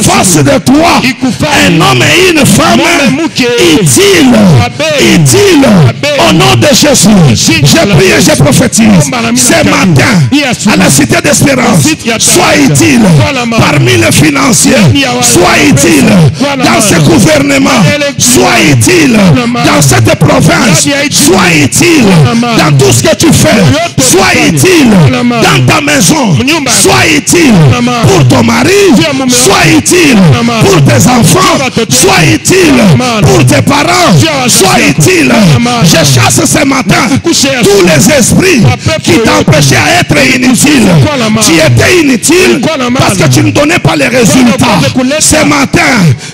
fasse de toi un homme et une femme utile au nom de Jésus. Je prie et je prophétise ce matin à la cité d'Espérance. Sois utile parmi les financiers, sois utile dans ce gouvernement, sois utile dans cette province, sois utile dans tout ce que tu fais, sois utile dans ta maison, sois utile pour ton mari, sois utile pour tes enfants, sois utile pour tes parents, sois utile. Je chasse ce matin tous les esprits qui t'empêchaient à être inutile. Tu étais inutile parce que tu ne donnais pas les résultats. Ce matin,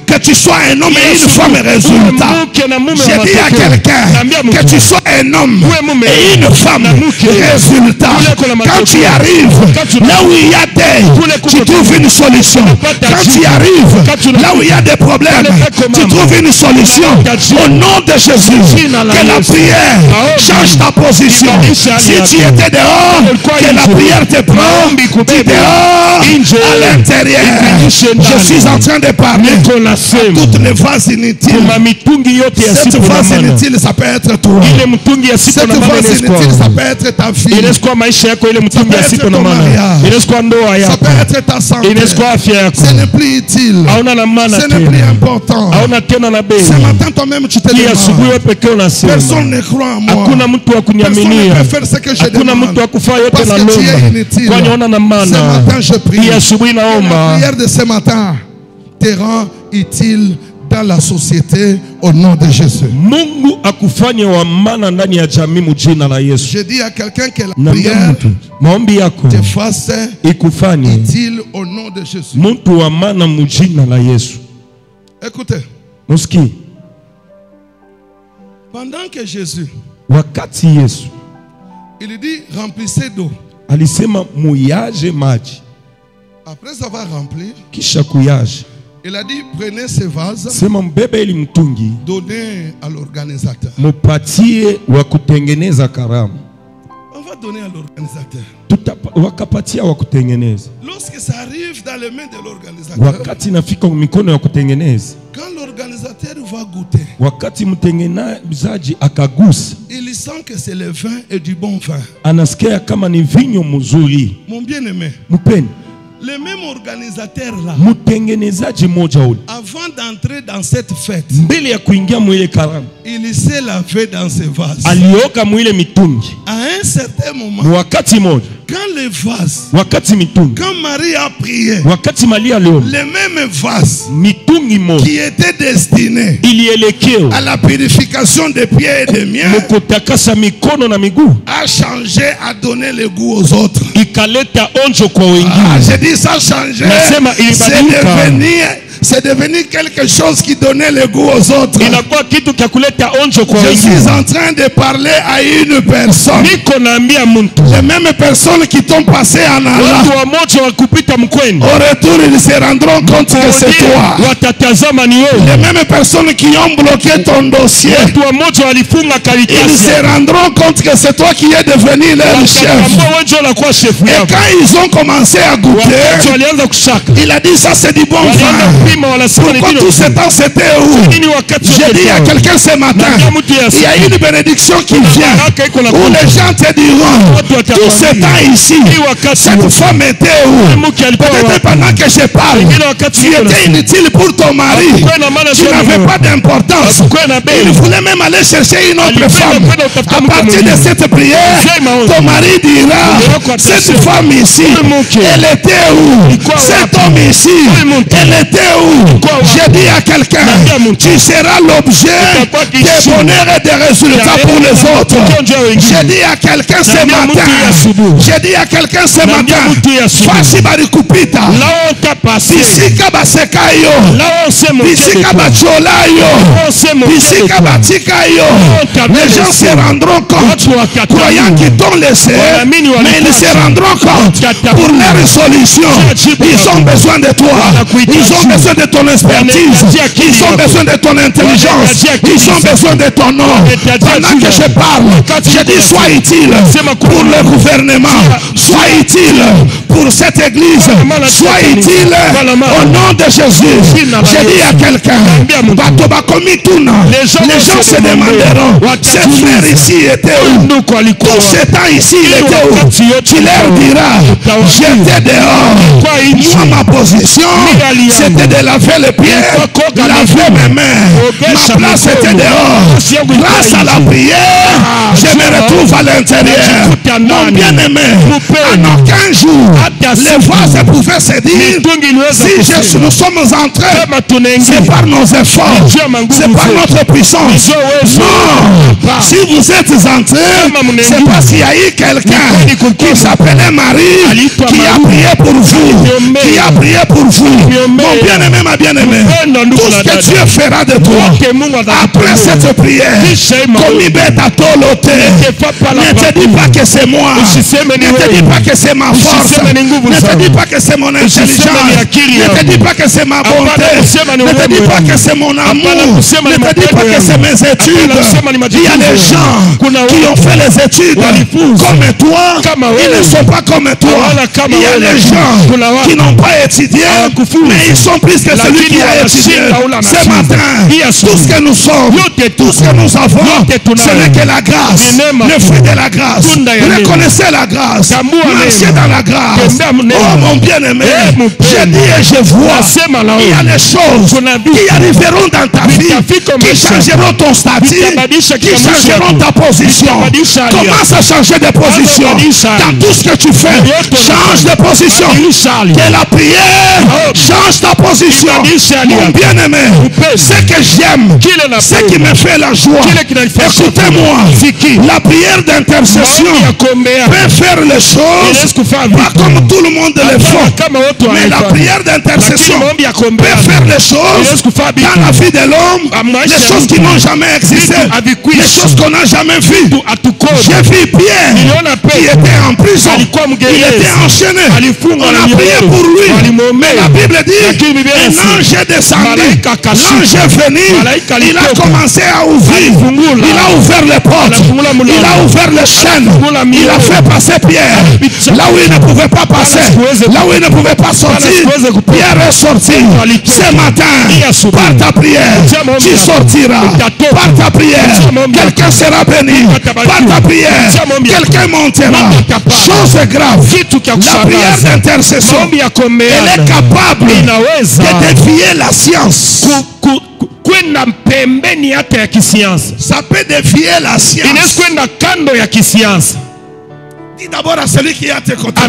que tu sois un homme et une femme résultat. J'ai dit à quelqu'un que tu sois un homme et une femme résultat. Quand tu arrives là où il y a des, tu trouves une solution. Quand tu arrives là où il y a des problèmes, tu trouves une solution. Au nom de Jésus, que la prière change ta position. Si tu étais dehors, que la prière te prend du dehors à l'intérieur. Je suis en train de parler à toutes les vases inutiles. Cette vase inutile, ça peut être toi. Cette vase inutile, ça peut être ta fille. Ça peut être ton mariage. Ça peut être ta santé. Ce n'est plus utile. Ce n'est plus important. Ce matin, toi-même, tu te demandes. Personne ne croit en moi. Personne ne peut faire ce que je demande. Parce que tu es inutile. Ce matin, je prie. La prière de ce matin te rend utile dans la société au nom de Jésus. Je dis à quelqu'un que la prière te fasse utile au nom de Jésus. Écoutez. Pendant que Jésus, il dit remplissez d'eau. Après avoir rempli, il a dit prenez ces vases, donnez à l'organisateur. On va donner à l'organisateur. Lorsque ça arrive dans les mains de l'organisateur, quand l'organisateur va goûter, il sent que c'est le vin et du bon vin. Mon bien-aimé, le même organisateur là, avant d'entrer dans cette fête, il s'est lavé dans ses vases. À un certain moment, quand les vases, quand Marie a prié, les mêmes vases qui étaient destinés à la purification des pieds et des miens a changé, a donné le goût aux autres. J'ai dit ça a changé. C'est devenu quelque chose qui donnait le goût aux autres. Je suis en train de parler à une personne. Les mêmes personnes qui t'ont passé en allant, au retour ils se rendront compte que c'est toi. Les mêmes personnes qui ont bloqué ton dossier, ils se rendront compte que c'est toi qui es devenu leur chef. Et quand ils ont commencé à goûter, il a dit ça c'est du bon vin. Pourquoi tout ce temps c'était où? J'ai dit à quelqu'un ce matin, il y a une bénédiction qui vient où les gens te diront tout ce temps ici, cette femme était où? Peut-être pendant que je parle, tu étais inutile pour ton mari, tu n'avais pas d'importance, il voulait même aller chercher une autre femme. À partir de cette prière, ton mari dira cette femme ici, elle était où? Cet homme ici, elle était où? J'ai dit à quelqu'un, tu seras l'objet des bonheurs et des résultats pour les autres. J'ai dit à quelqu'un ce matin, Fasi Barikupita, on t'a passé, bisika baseka yo, là on s'est moqué de bisika toi, bachola yo, on s'est moqué de bisika toi. batika yo. Les gens se rendront compte, croyant qu'ils t'ont laissé, mais ils se rendront compte pour leur solution. Ils ont besoin de toi, ils ont besoin de ton expertise, ils ont besoin de ton intelligence, ils ont besoin de ton nom. Pendant que je parle, je dis sois utile pour le gouvernement, sois utile pour cette église, sois utile au nom de Jésus. Je dis à quelqu'un, les gens se demanderont, ces frères ici étaient où? Tout ce temps ici il était où? Tu leur diras, j'étais dehors. Moi ma position, c'était de laver les pieds, laver mes mains. Ma place était dehors. Grâce à la prière, je me retrouve à l'intérieur. Mon bien-aimé, en aucun jour, les voix pouvaient se dire, si nous sommes entrés, c'est par nos efforts, c'est par notre puissance. Non, si vous êtes entrés, c'est parce qu'il y a eu quelqu'un qui s'appelait Marie, qui a prié pour vous, qui a prié pour vous. Mon bien-aimé, ma bien-aimée, tout ce que Dieu fera de toi, après cette prière, comme il est à toloté, ne te dis pas que c'est moi, ne te dis pas que c'est ma force, ne te dis pas que c'est mon intelligence, ne te dis pas que c'est ma bonté, ne te dis pas que c'est mon amour, ne te dis pas que c'est mes études. Il y a des gens qui ont fait les études comme toi, ils ne sont pas comme toi. Il y a des gens qui n'ont pas étudié, mais ils sont plus que celui qui a étudié. Ce matin, tout ce que nous sommes, tout ce que nous avons, ce n'est que la grâce, le fruit de la grâce. Reconnaissez la grâce, marchez dans la grâce. Oh mon bien-aimé, je dis et je vois, il y a des choses qui arriveront dans ta vie, qui changeront ton statut, qui changeront ta position. Commence à changer de position dans tout ce que tu fais. Change de position. Que la prière change ta position. Mon bien-aimé, ce que j'aime, ce qui me fait la joie, écoutez-moi, la prière d'intercession peut faire les choses pas comme tout le monde le fait, mais la prière d'intercession peut faire les choses dans la vie de l'homme, les choses qui n'ont jamais existé, les choses qu'on n'a jamais vues. J'ai vu Pierre qui était en prison, il était enchaîné, on a prié pour lui, mais la Bible dit un ange est descendu, l'ange est venu, il a commencé à ouvrir, il a ouvert les portes, il a ouvert les chaînes, il a fait passer Pierre là où il ne pouvait pas passer, là où il ne pouvait pas sortir. Pierre est sorti. Ce matin, par ta prière, tu sortiras. Par ta prière, quelqu'un sera béni. Par ta prière, quelqu'un montera. Chose grave, la prière d'intercession, elle est capable de défier la science. Ça peut défier la science. Dis d'abord à celui qui est à tes côtés.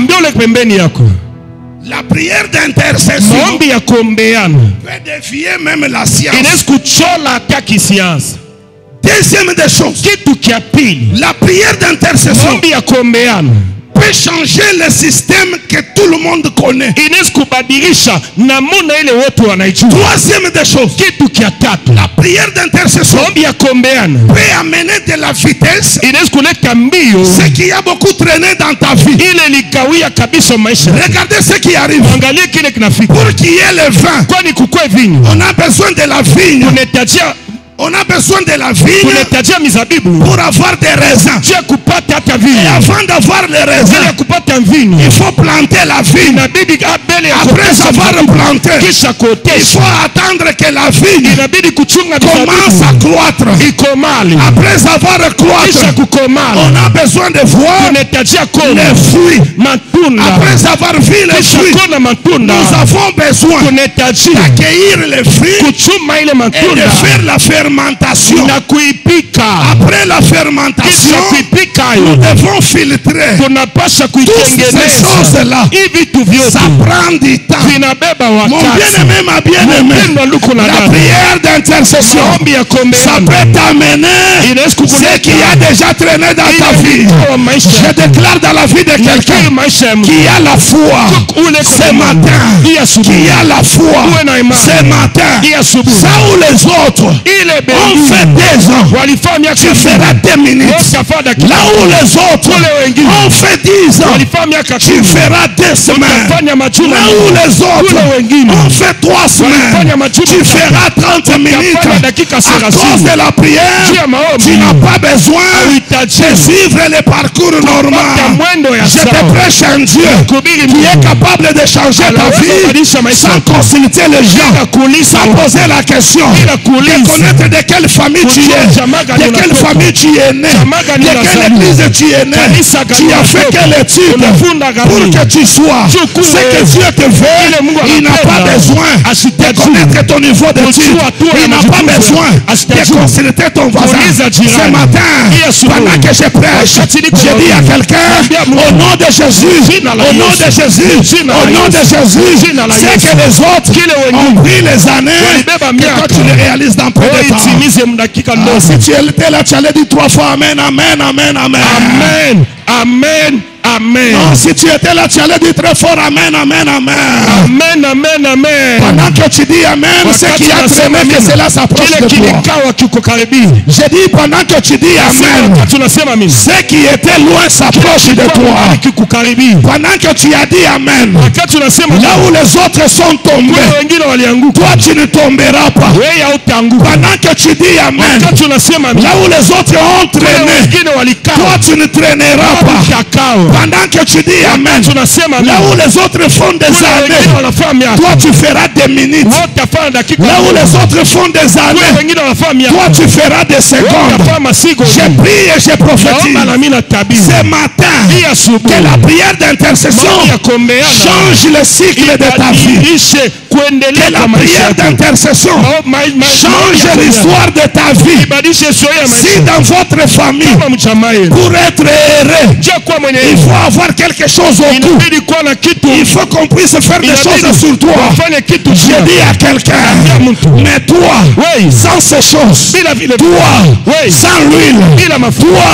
La prière d'intercession peut défier même la science. Deuxième des choses, la prière d'intercession peut changer le système que tout le monde connaît. Troisième des choses, la prière d'intercession peut amener de la vitesse, ce qui a beaucoup traîné dans ta vie. Regardez ce qui arrive. Pour qu'il y ait le vin, on a besoin de la vigne. On a besoin de la vigne pour avoir des raisins. Et avant d'avoir les raisins, il faut planter la vigne. Après avoir planté, il faut attendre que la vigne commence à croître. Après avoir croître, on a besoin de voir les fruits. Après avoir vu les fruits, nous avons besoin d'accueillir les fruits et de faire la fermentation. Après la fermentation, nous devons filtrer. Toutes ces choses-là, ça prend du temps. Mon bien-aimé, ma bien-aimée, la prière d'intercession, ça peut t'amener ce qui a déjà traîné dans ta vie. Je déclare dans la vie de quelqu'un qui a la foi ce matin, qui a la foi ce matin, ça où les autres ont fait 2 ans, tu feras 2 minutes. Là où les autres ont fait 10 ans, tu feras 2 semaines. Là où les autres ont fait 3 semaines, tu feras 30 minutes. À cause de la prière, tu n'as pas besoin de suivre le parcours normal. Je te prêche un Dieu qui est capable de changer ta vie sans consulter les gens, sans poser la question de connaître de quelle famille tu es, de quelle famille tu es né, de quelle église tu es né, tu as fait quelle étude pour que tu sois ce que Dieu te veut. Il n'a pas besoin de connaître ton niveau d'étude, il n'a pas besoin de consulter ton voisin. Ce matin, pendant que je prêche, je dis à quelqu'un, au nom de Jésus, au nom de Jésus, au nom de Jésus, c'est que les autres ont pris les années que toi tu les réalises dans peu de temps. Si tu étais là, tu allais dire 3 fois Amen, Amen, Amen, Amen. Amen, Amen, Amen. Non, si tu étais là, tu allais dire très fort Amen, Amen, Amen. Amen, Amen, Amen. Pendant que tu dis Amen, c'est qui a traîné que cela s'approche de toi. J'ai dit pendant que tu dis Amen, ce qui était loin s'approche de toi. Pendant que tu as dit Amen, là où les autres sont tombés, toi tu ne tomberas pas. Pendant que tu dis Amen, là où les autres ont traîné, toi tu ne traîneras pas. Pendant que tu dis Amen, là où les autres font des années, toi tu feras des minutes. Là où les autres font des années, toi tu feras des secondes. Je prie et je prophétise ce matin que la prière d'intercession change le cycle de ta vie. Que la prière d'intercession change l'histoire de ta vie. Si dans votre famille, pour être heureux, il faut avoir quelque chose au cou. Il faut qu'on puisse faire des choses sur toi. Je dis à quelqu'un, mais toi, sans ces choses, toi, sans l'huile, toi,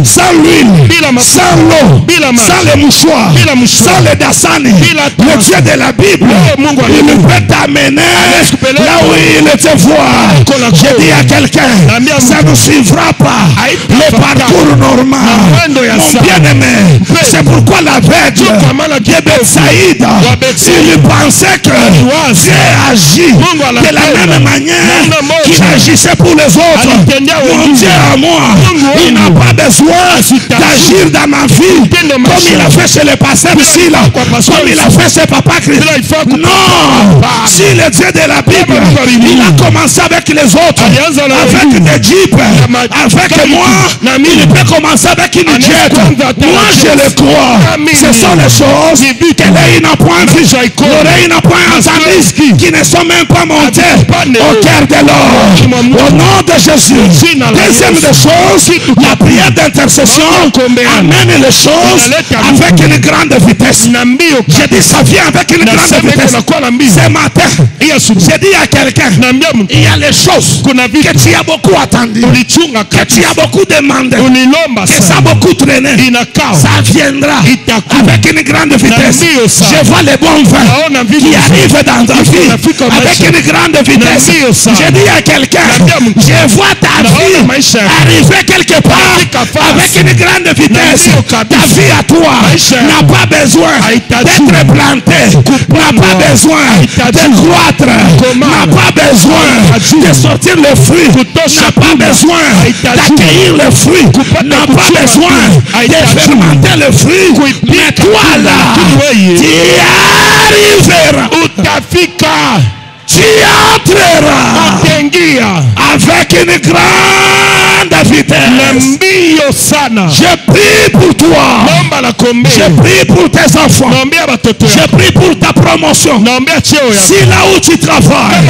sans l'huile, sans l'eau, sans les mouchoirs, sans les dassani, le Dieu de la Bible, il peut t'amener là où il te voit. Je dis à quelqu'un, ça ne suivra pas le parcours normal. Mon bien-aimé, c'est pourquoi la veuve de Bethsaïda, il pensait que Dieu agit de la même manière qu'il agissait pour les autres. Mon Dieu à moi, il n'a pas besoin d'agir dans ma vie comme il a fait chez le pasteur Sila, comme il a fait chez Papa Christ. Non, si le Dieu de la Bible, il a commencé avec les autres, avec des jeeps, avec moi, il peut commencer avec une jet. Moi je le crois. Ce sont les choses que l'œil n'a point vu, l'oreille n'a point entendu, qui ne sont même pas montées au cœur de l'homme. Au nom de Jésus. Deuxième des choses, la prière d'intercession amène les choses avec une grande vitesse. Je dis ça vient avec une grande vitesse. Ce matin, j'ai dit à quelqu'un, il y a les choses que tu as beaucoup attendues, que tu as beaucoup demandé, que ça a beaucoup traîné. Ça viendra avec une grande vitesse. Je vois les bons vins qui arrivent dans ta vie avec une grande vitesse. Je dis à quelqu'un, je vois ta vie arriver quelque part avec une grande vitesse. Ta vie à toi n'a pas besoin d'être plantée, n'a pas besoin de croître, n'a pas besoin de sortir le fruit, n'a pas besoin d'accueillir le fruit, n'a pas besoin de fermenter le fruit. Mais toi là, tu arriveras, tu entreras avec une grande vitesse. Je prie pour toi, je prie pour tes enfants, je prie pour ta promotion. Si là où tu travailles,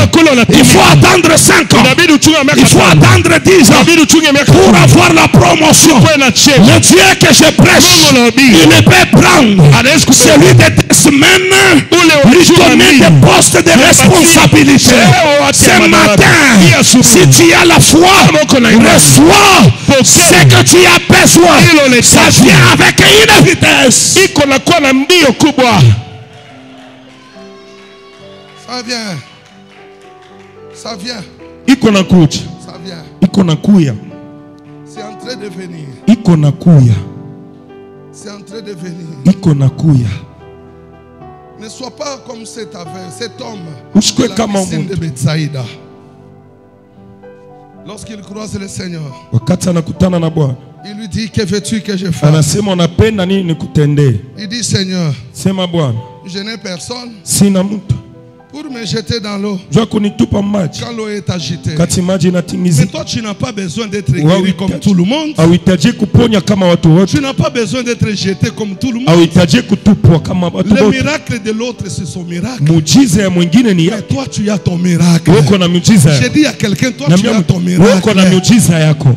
il faut attendre 5 ans, il faut attendre 10 ans pour avoir la promotion. Le Dieu que je prêche, il peut prendre celui de tes semaines, lui donner des postes de responsabilité. Ce matin, si tu as la foi, reçois ce que tu as besoin. Ça vient avec une vitesse. Ça vient. Ça vient. Iko nakuja. Ça vient. Iko nakuya. C'est en train de venir. Iko nakuya. C'est en train de venir. Iko nakuya. Ne sois pas comme cet homme Usikwe de la kama piscine de mtu. Bethsaïda. Lorsqu'il croise le Seigneur, Wakati anakutana na Bwana, il lui dit, que veux-tu que je fasse? anasema unapenda nini nikutendee? Il dit, Seigneur, Sema Bwana, je n'ai personne sina mtu pour me jeter dans l'eau jua kunitupa maji quand l'eau est agitée. kati maji Mais inatingizika. toi, tu n'as pas besoin d'être guéri comme tout le monde. Hauhitaji kuponya kama watu wote. Tu n'as pas besoin d'être jeté comme tout le monde. Hauhitaji kutupwa kama watu Le wote. miracle de l'autre, c'est son miracle. Muujiza ya mwingine ni Mais yako. toi, tu as ton miracle. Uko na miujiza J'ai yako. dit à quelqu'un, toi, Na tu as ton uko na miracle. miujiza yako.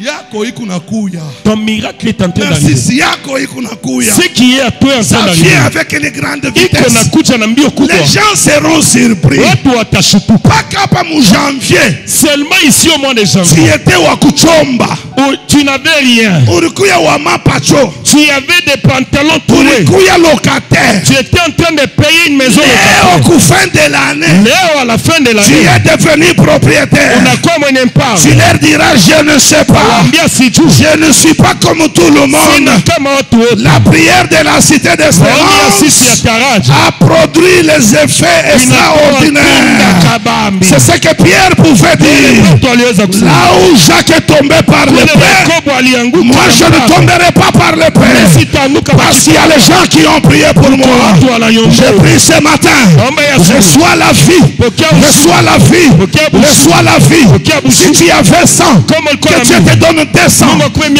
Yako ikunakuya. Ton miracle est en train Merci, d'arriver. si yako ikunakuya. Ce qui est à toi est en train Ça d'arriver. vient avec une grande Iko vitesse. nakuja na mbio kubwa. Les gens seront surpris. Watu watashutuka. Pas kapa mu janvier. Seulement ici au mois de Tu janvier, étais wa kuchomba. où tu n'avais rien. Ulikuya wa mapacho. Tu avais des pantalons troués. Ulikuya locataire. Tu étais en train de payer une maison Et locataire. au fin de l'année, Leo à la fin de tu l'année, es devenu propriétaire. unakuwa mwenye mpango. Tu leur diras, je ne sais pas. Ambia sijui. Je ne suis pas comme tout le monde. Sina kama watu wote. La prière de la cité Maombi ya sisi ya d'espérance taraja. a produit les effets extraordinaires. Kabambi. C'est ce que Pierre pouvait dire. Watu waliweza kusema. Là où Jacques est tombé par Kule l'épée, Yakobo alianguka moi je na ne mbavu. tomberai pas par l'épée. Sitaanguka Parce qu'il y a les gens qui ont prié pour moi. watu wananiombea. J'ai pris ce matin. Naomba Yesu. Reçois la vie. Reçois la vie. Reçois la vie. Si tu avais 100, que Dieu te donne 200.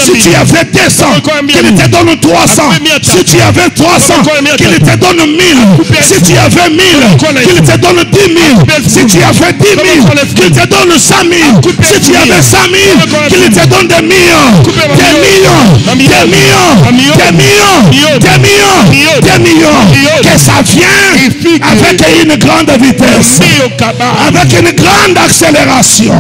Si tu avais 200, qu'il te donne 300. Si tu avais 300, qu'il te donne 1000. Si tu avais 1000, qu'il te donne 10 000. Si tu avais 10 000, qu'il te donne 100 000. Si tu avais 100 000, qu'il te donne des millions. Des millions. Des millions. Des millions. Des millions. Des millions. Que ça vient avec une grande vitesse. Avec une grande accélération.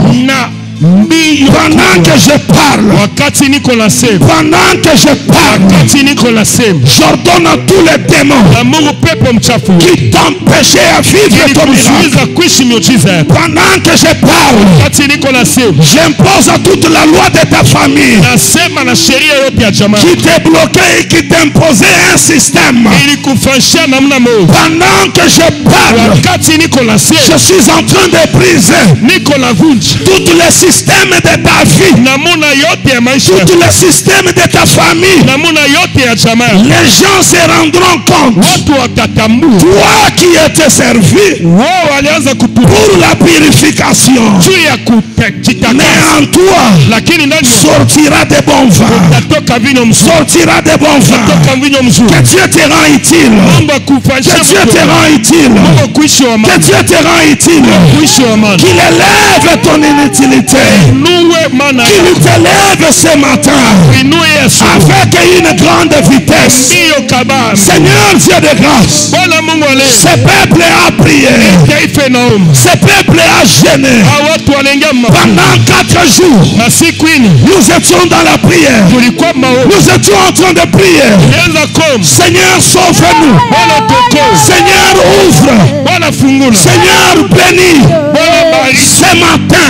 Pendant que je parle, wakati niko nasema, pendant que je parle, wakati niko nasema, j'ordonne à tous les démons amuru pepo mchafu qui t'empêchaient à vivre ton miracle. kuzuiza kuishi miujiza yako. Pendant que je parle, Wakati niko nasema, j'impose à toute la loi de ta famille nasema na sheria yote ya jamaa qui te bloquait et qui t'imposait un système. ili kufanyisha namna moja. Pendant que je parle, Wakati niko nasema, je suis en train de briser niko navunja tous les systèmes de ta vie, namuna yote ya maisha, tous les systèmes de ta famille. namuna yote ya jamaa. Les gens se rendront compte. Watu watatambua Toi qui étais servi wao walianza kutubu pour la purification, juu ya kujitakasa, mais en toi lakini ndani yako sortira de bons vins. utatoka vinyo mzuri, Sortira de bons vins. utatoka vinyo mzuri. Que Dieu te rend utile. Mungu akufanyisha Que Dieu te rend utile. Mungu kuishi wa Que maana, Dieu te rend utile. kuishi wa maana. Qu'il élève ton inutilité. Nuwe maana Qu'il yako, t'élève ce matin inue Yesu avec une grande vitesse. ndiyo kabambi. Seigneur Dieu de grâce, Bwana Mungu ale ce peuple a prié. taifa naomba Ce peuple a gêné. hao watu waliingia maombi Pendant 4 jours, na siku ini nous étions dans la prière. tulikuwa maombi. Nous étions en train de prier. Nenda kom Seigneur, sauve-nous. Bwana toko, Seigneur, ouvre. Bwana fungula, Seigneur, bénis. Bwana bariki. Ce matin,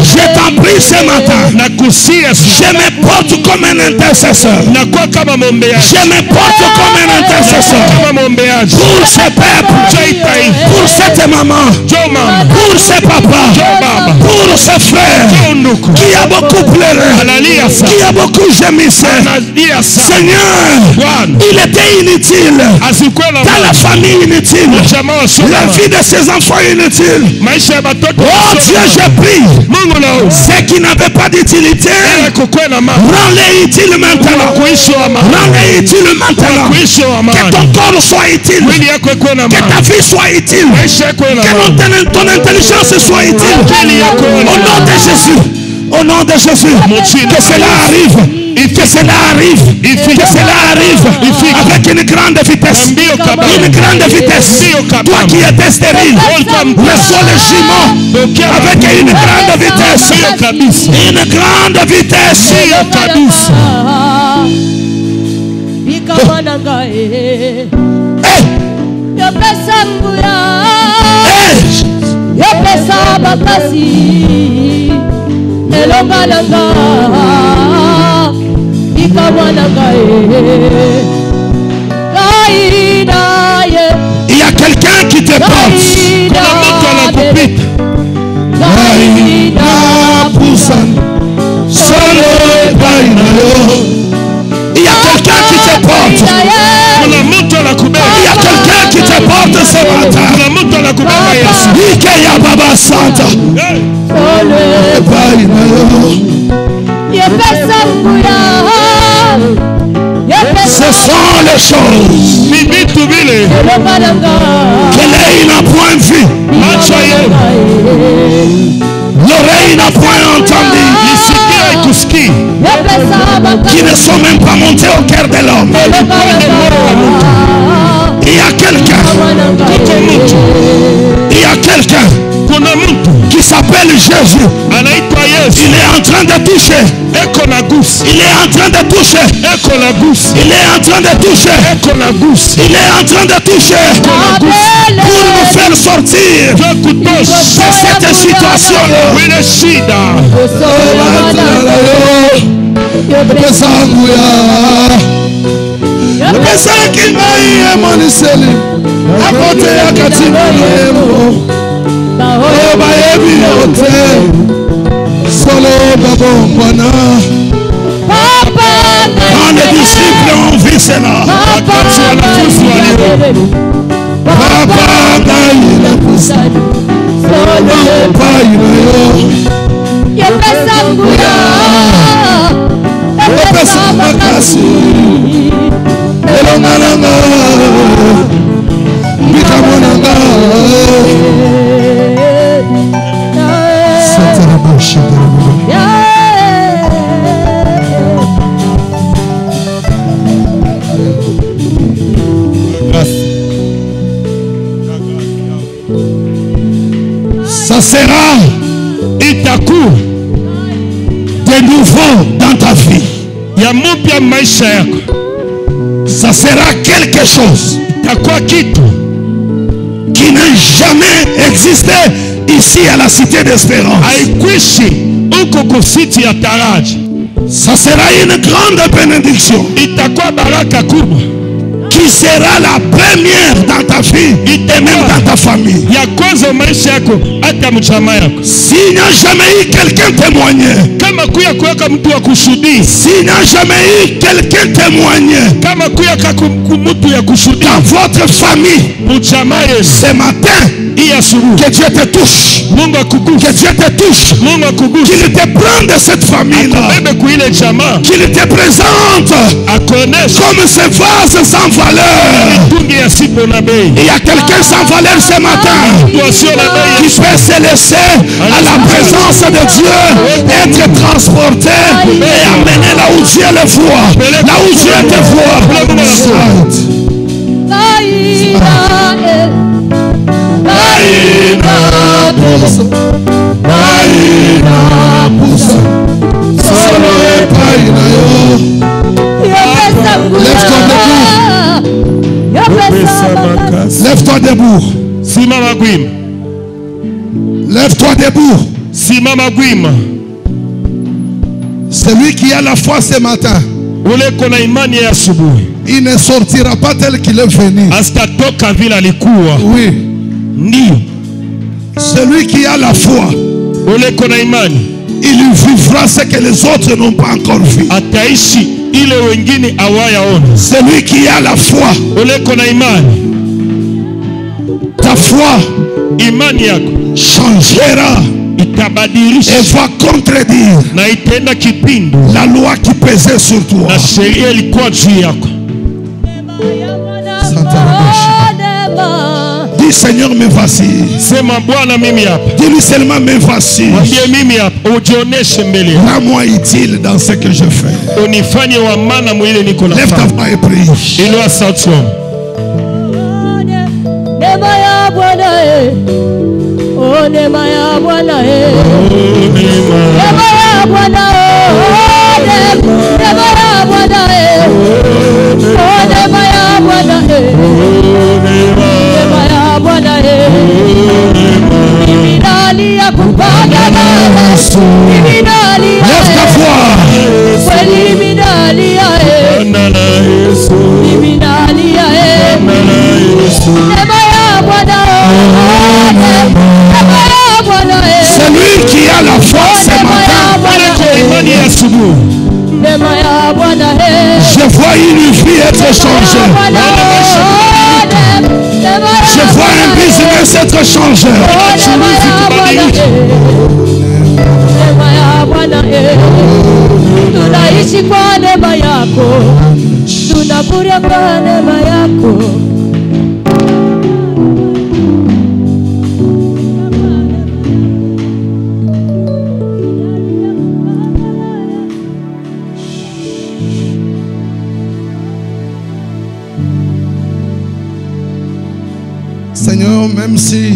je t'en prie ce matin. Na kusia Je me porte comme un intercesseur. na kwa kama mombeaji, Je me porte comme un intercesseur. kama mombeaji Pour ce peuple, pour cette maman, jo mama pour ce papa, baba pour ce frère jo nduku qui a beaucoup pleuré, analia qui sana a beaucoup gémissé. analia sana. Seigneur, Bwana il était inutile. asikuwe na Dans la famille inutile. jamaa La wasoma vie de ses enfants inutile. maisha ya batoto Oh Dieu, je prie. Mungu nao Ceux qui n'avaient pas d'utilité, kukuwe na mama rends-les utiles maintenant. kuishi wa mama Rends-les utiles maintenant. kuishi wa Que mama ton corps soit utile. mwili yako ikuwe na Que mama ta vie soit utile. maisha yako na Que mama ton intelligence soit utile. akili yako Au nom de Jésus. Au nom de Jésus. Que cela arrive. Que cela arrive. Que cela arrive. Avec une grande vitesse. mbio kabambi Une grande vitesse. Toi qui étais stérile. Reçois le jumeau. Avec une grande vitesse. mbio kabisa Une grande vitesse. mbio kabisa. Hey! Yo pesa nguya makasi elonga nanga ikawana il y a quelqu'un qui te porte. Il y a quelqu'un qui te porte. Il y a quelqu'un qui te porte ce matin. Baba Santa. Ce sont les choses que l'œil n'a point vu, l'oreille n'a point entendu, qui ne sont même pas montés au cœur de l'homme. Il y a quelqu'un qui s'appelle Jésus. Il est en train de toucher. Il est en train de toucher. Il est en train de toucher. Il est en train de toucher pour nous faire sortir de cette situation-là. Quand les disciples ont vu cela, ça sera de nouveau dans ta vie. Ça sera quelque chose qui n'a jamais existé ici à la cité d'Espérance. Ça sera une grande bénédiction qui sera la première dans ta vie et même dans ta famille. S'il n'y a jamais eu quelqu'un témoigné, s'il n'y a jamais eu quelqu'un témoigné dans votre famille, ce matin, que Dieu te touche, que Dieu te touche, qu'il te prenne de cette famille-là, qu'il te présente comme ce vase sans valeur. Il y a quelqu'un sans valeur ce matin qui peut se laisser à la présence de Dieu, être transporté et amené là où Dieu le voit, là où Dieu te voit. Lève-toi debout. Lève-toi debout. Celui qui a la foi ce matin, il ne sortira pas tel qu'il est venu. Oui. Celui qui a la foi, il vivra ce que les autres n'ont pas encore vu. Celui qui a la foi, ta foi changera et va contredire la loi qui pesait sur toi. Dis Seigneur, me voici. Dis-lui seulement me voici. Rends-moi utile dans ce que je fais. Lève ta voix et prie. être changé. Je vois un business être changé. Tunaishi kwa neema yako, tunakuria kwa neema yako. Seigneur, même si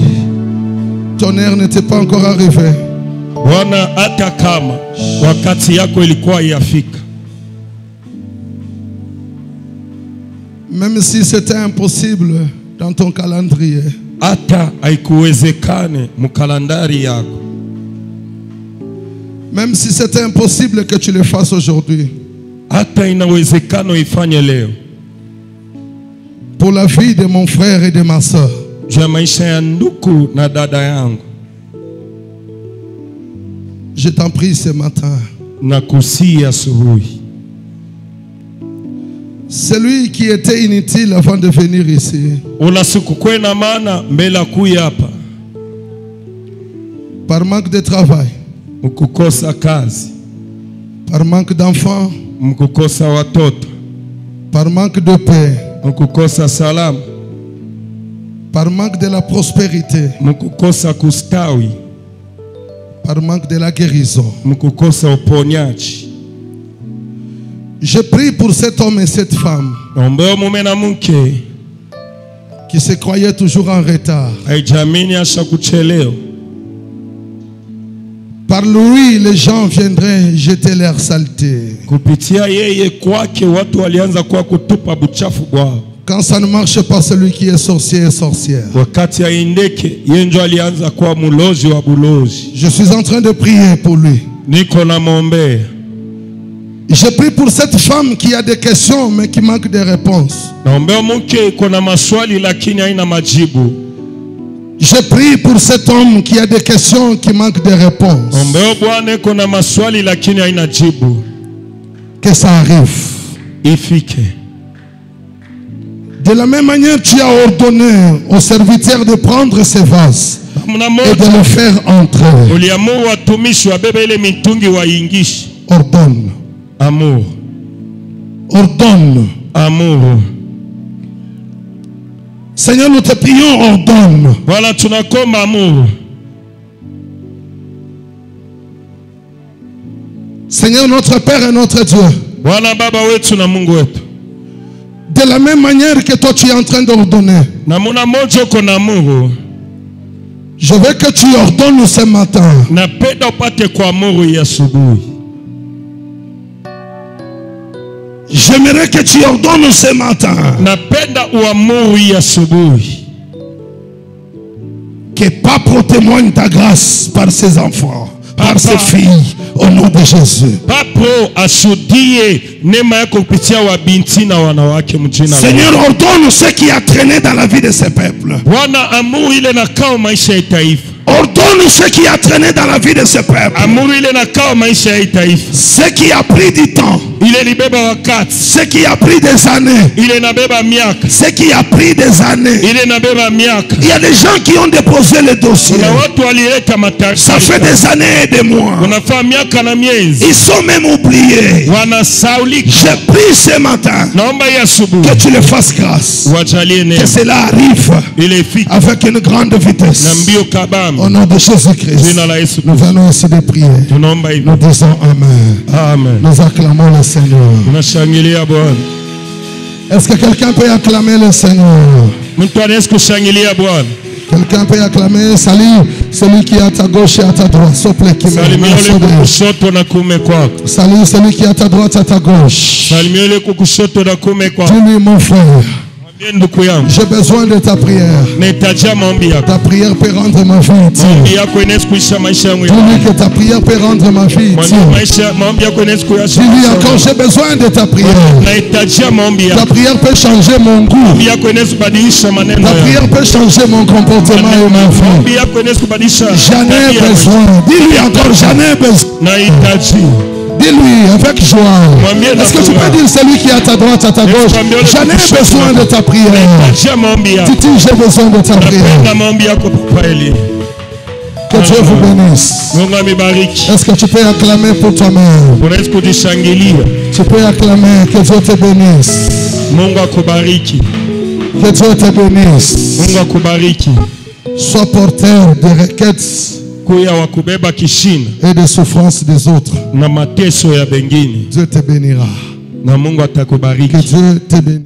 ton heure n'était pas encore arrivée, Bwana, hata kama wakati yako ilikuwa yafika, même si c'était impossible dans ton calendrier, hata haikuwezekane mkalandari yako, même si c'était impossible que tu le fasses aujourd'hui, hata inawezekano ifanye leo, pour la vie de mon frère et de ma soeur, juu ya maisha ya ndugu na dada yangu, je t'en prie ce matin, na kusihi asubuhi, celui qui était inutile avant de venir ici, unasikukuwe na maana mbele kuya hapa, par manque de travail, mkukosa kazi, par manque d'enfants, mkukosa watoto, par manque de paix, mkukosa salama, par manque de la prospérité, mkukosa kustawi, par manque de la guérison. mkukosa uponyaji. Je prie pour cet homme et cette femme Naombea mume na mke qui se croyaient toujours en retard. haijamini asha kuchelewa. Par lui, les gens viendraient jeter leur saleté. Kupitia yeye kwake watu walianza kwa kutupa buchafu bwao. Quand ça ne marche pas, celui qui est sorcier et sorcière. Wakati aindeke yeye ndio alianza kwa mulozi wa bulozi. Je suis en train de prier pour lui. Niko na muombea. Je prie pour cette femme qui a des questions mais qui manque de réponses. Naombea mke iko na maswali lakini haina majibu. Je prie pour cet homme qui a des questions qui manquent de réponses. Naombea Bwana iko na maswali lakini haina jibu. Que ça arrive. Ifike. De la même manière, tu as ordonné aux serviteurs de prendre ces vases et de les faire entrer. Uliamuru watumishi wabebe ile mitungi waingishi. Ordonne. Amour. Ordonne. Amour. Seigneur, nous te prions, ordonne. Voilà, tunakomba amour. Seigneur, notre Père et notre Dieu. Bwana baba wetu na Mungu wetu. De la même manière que toi tu es en train d'ordonner, Namuna moja uko na amour. je veux que tu ordonnes ce matin. Napenda upate kwa amour ya asubuhi. J'aimerais que tu ordonnes ce matin. Napenda uamour ya asubuhi. Que Papa témoigne ta grâce par ses enfants, par ses filles, au nom de Jésus. Papo asudie neema yako kupitia wabinti na wanawake mjina la Seigneur, ordonne ce qui a traîné dans la vie de ce peuple. Bwana, amour ile nakao maisha ya taifa. Ordonne ce qui a traîné dans la vie de ce peuple. Amour ile nakao maisha ya taifa. Ce qui a pris du temps. Ile libeba wakati. Ce qui a pris des années. Ile nabeba miaka. Ce qui a pris des années. Ile nabeba miaka. Il y a des gens qui ont déposé le dossier. Kuna watu walileta matatizo. Ça fait des années et des mois. Unafaa miaka na miezi. Ils sont même oubliés. Wanasaulika. Je prie ce matin Naomba ya asubuhi que tu le fasses grâce. wajalie Que neema. cela arrive Ile ifike avec une grande na vitesse. mbio kabambe. Au nom de Jésus-Christ. Jina la Yesu. Nous venons ici de prier. Tunaomba hivi. Nous disons Amen. Amen. Nous acclamons le Seigneur. Tunashangilia Bwana. Est-ce que quelqu'un peut acclamer le Seigneur? Mtu anaweza kushangilia Bwana. Quelqu'un peut acclamer. Salut celui qui est à ta gauche et à ta droite. S'il te plaît, qui Salimia yule kushoto na kuume kwako. Salut celui qui est à ta droite et à ta gauche. Salimia yule kushoto na kuume kwako. Dis-lui, mon frère, Ndugu yangu, j'ai besoin de ta prière. nahitajia maombi yako. Ta prière peut rendre ma vie Maombi utile. yako inaweza kuisha maisha yangu. Dis-lui que ta prière peut rendre ma vie utile. Maombi yako inaweza kuisha. Dis-lui encore, j'ai besoin de ta prière. Nahitajia maombi Ta yako. prière peut changer mon goût. Maombi yako inaweza kubadilisha maneno Ta yako. prière peut changer mon comportement et ma vie. Maombi yako inaweza kubadilisha. J'en ai besoin. Dis-lui encore, j'en ai besoin. Nahitaji. Dis-lui avec joie. Est-ce que tu peux dire celui qui est à ta droite, à ta gauche? J'en ai besoin de ta prière. Titi, j'ai besoin de ta prière. Que Dieu vous bénisse. Est-ce que tu peux acclamer pour toi-même? Tu peux acclamer. Que Dieu te bénisse. Que Dieu te bénisse. Sois porteur de requêtes et de souffrances des autres. Dieu te bénira. Que Dieu te bénisse.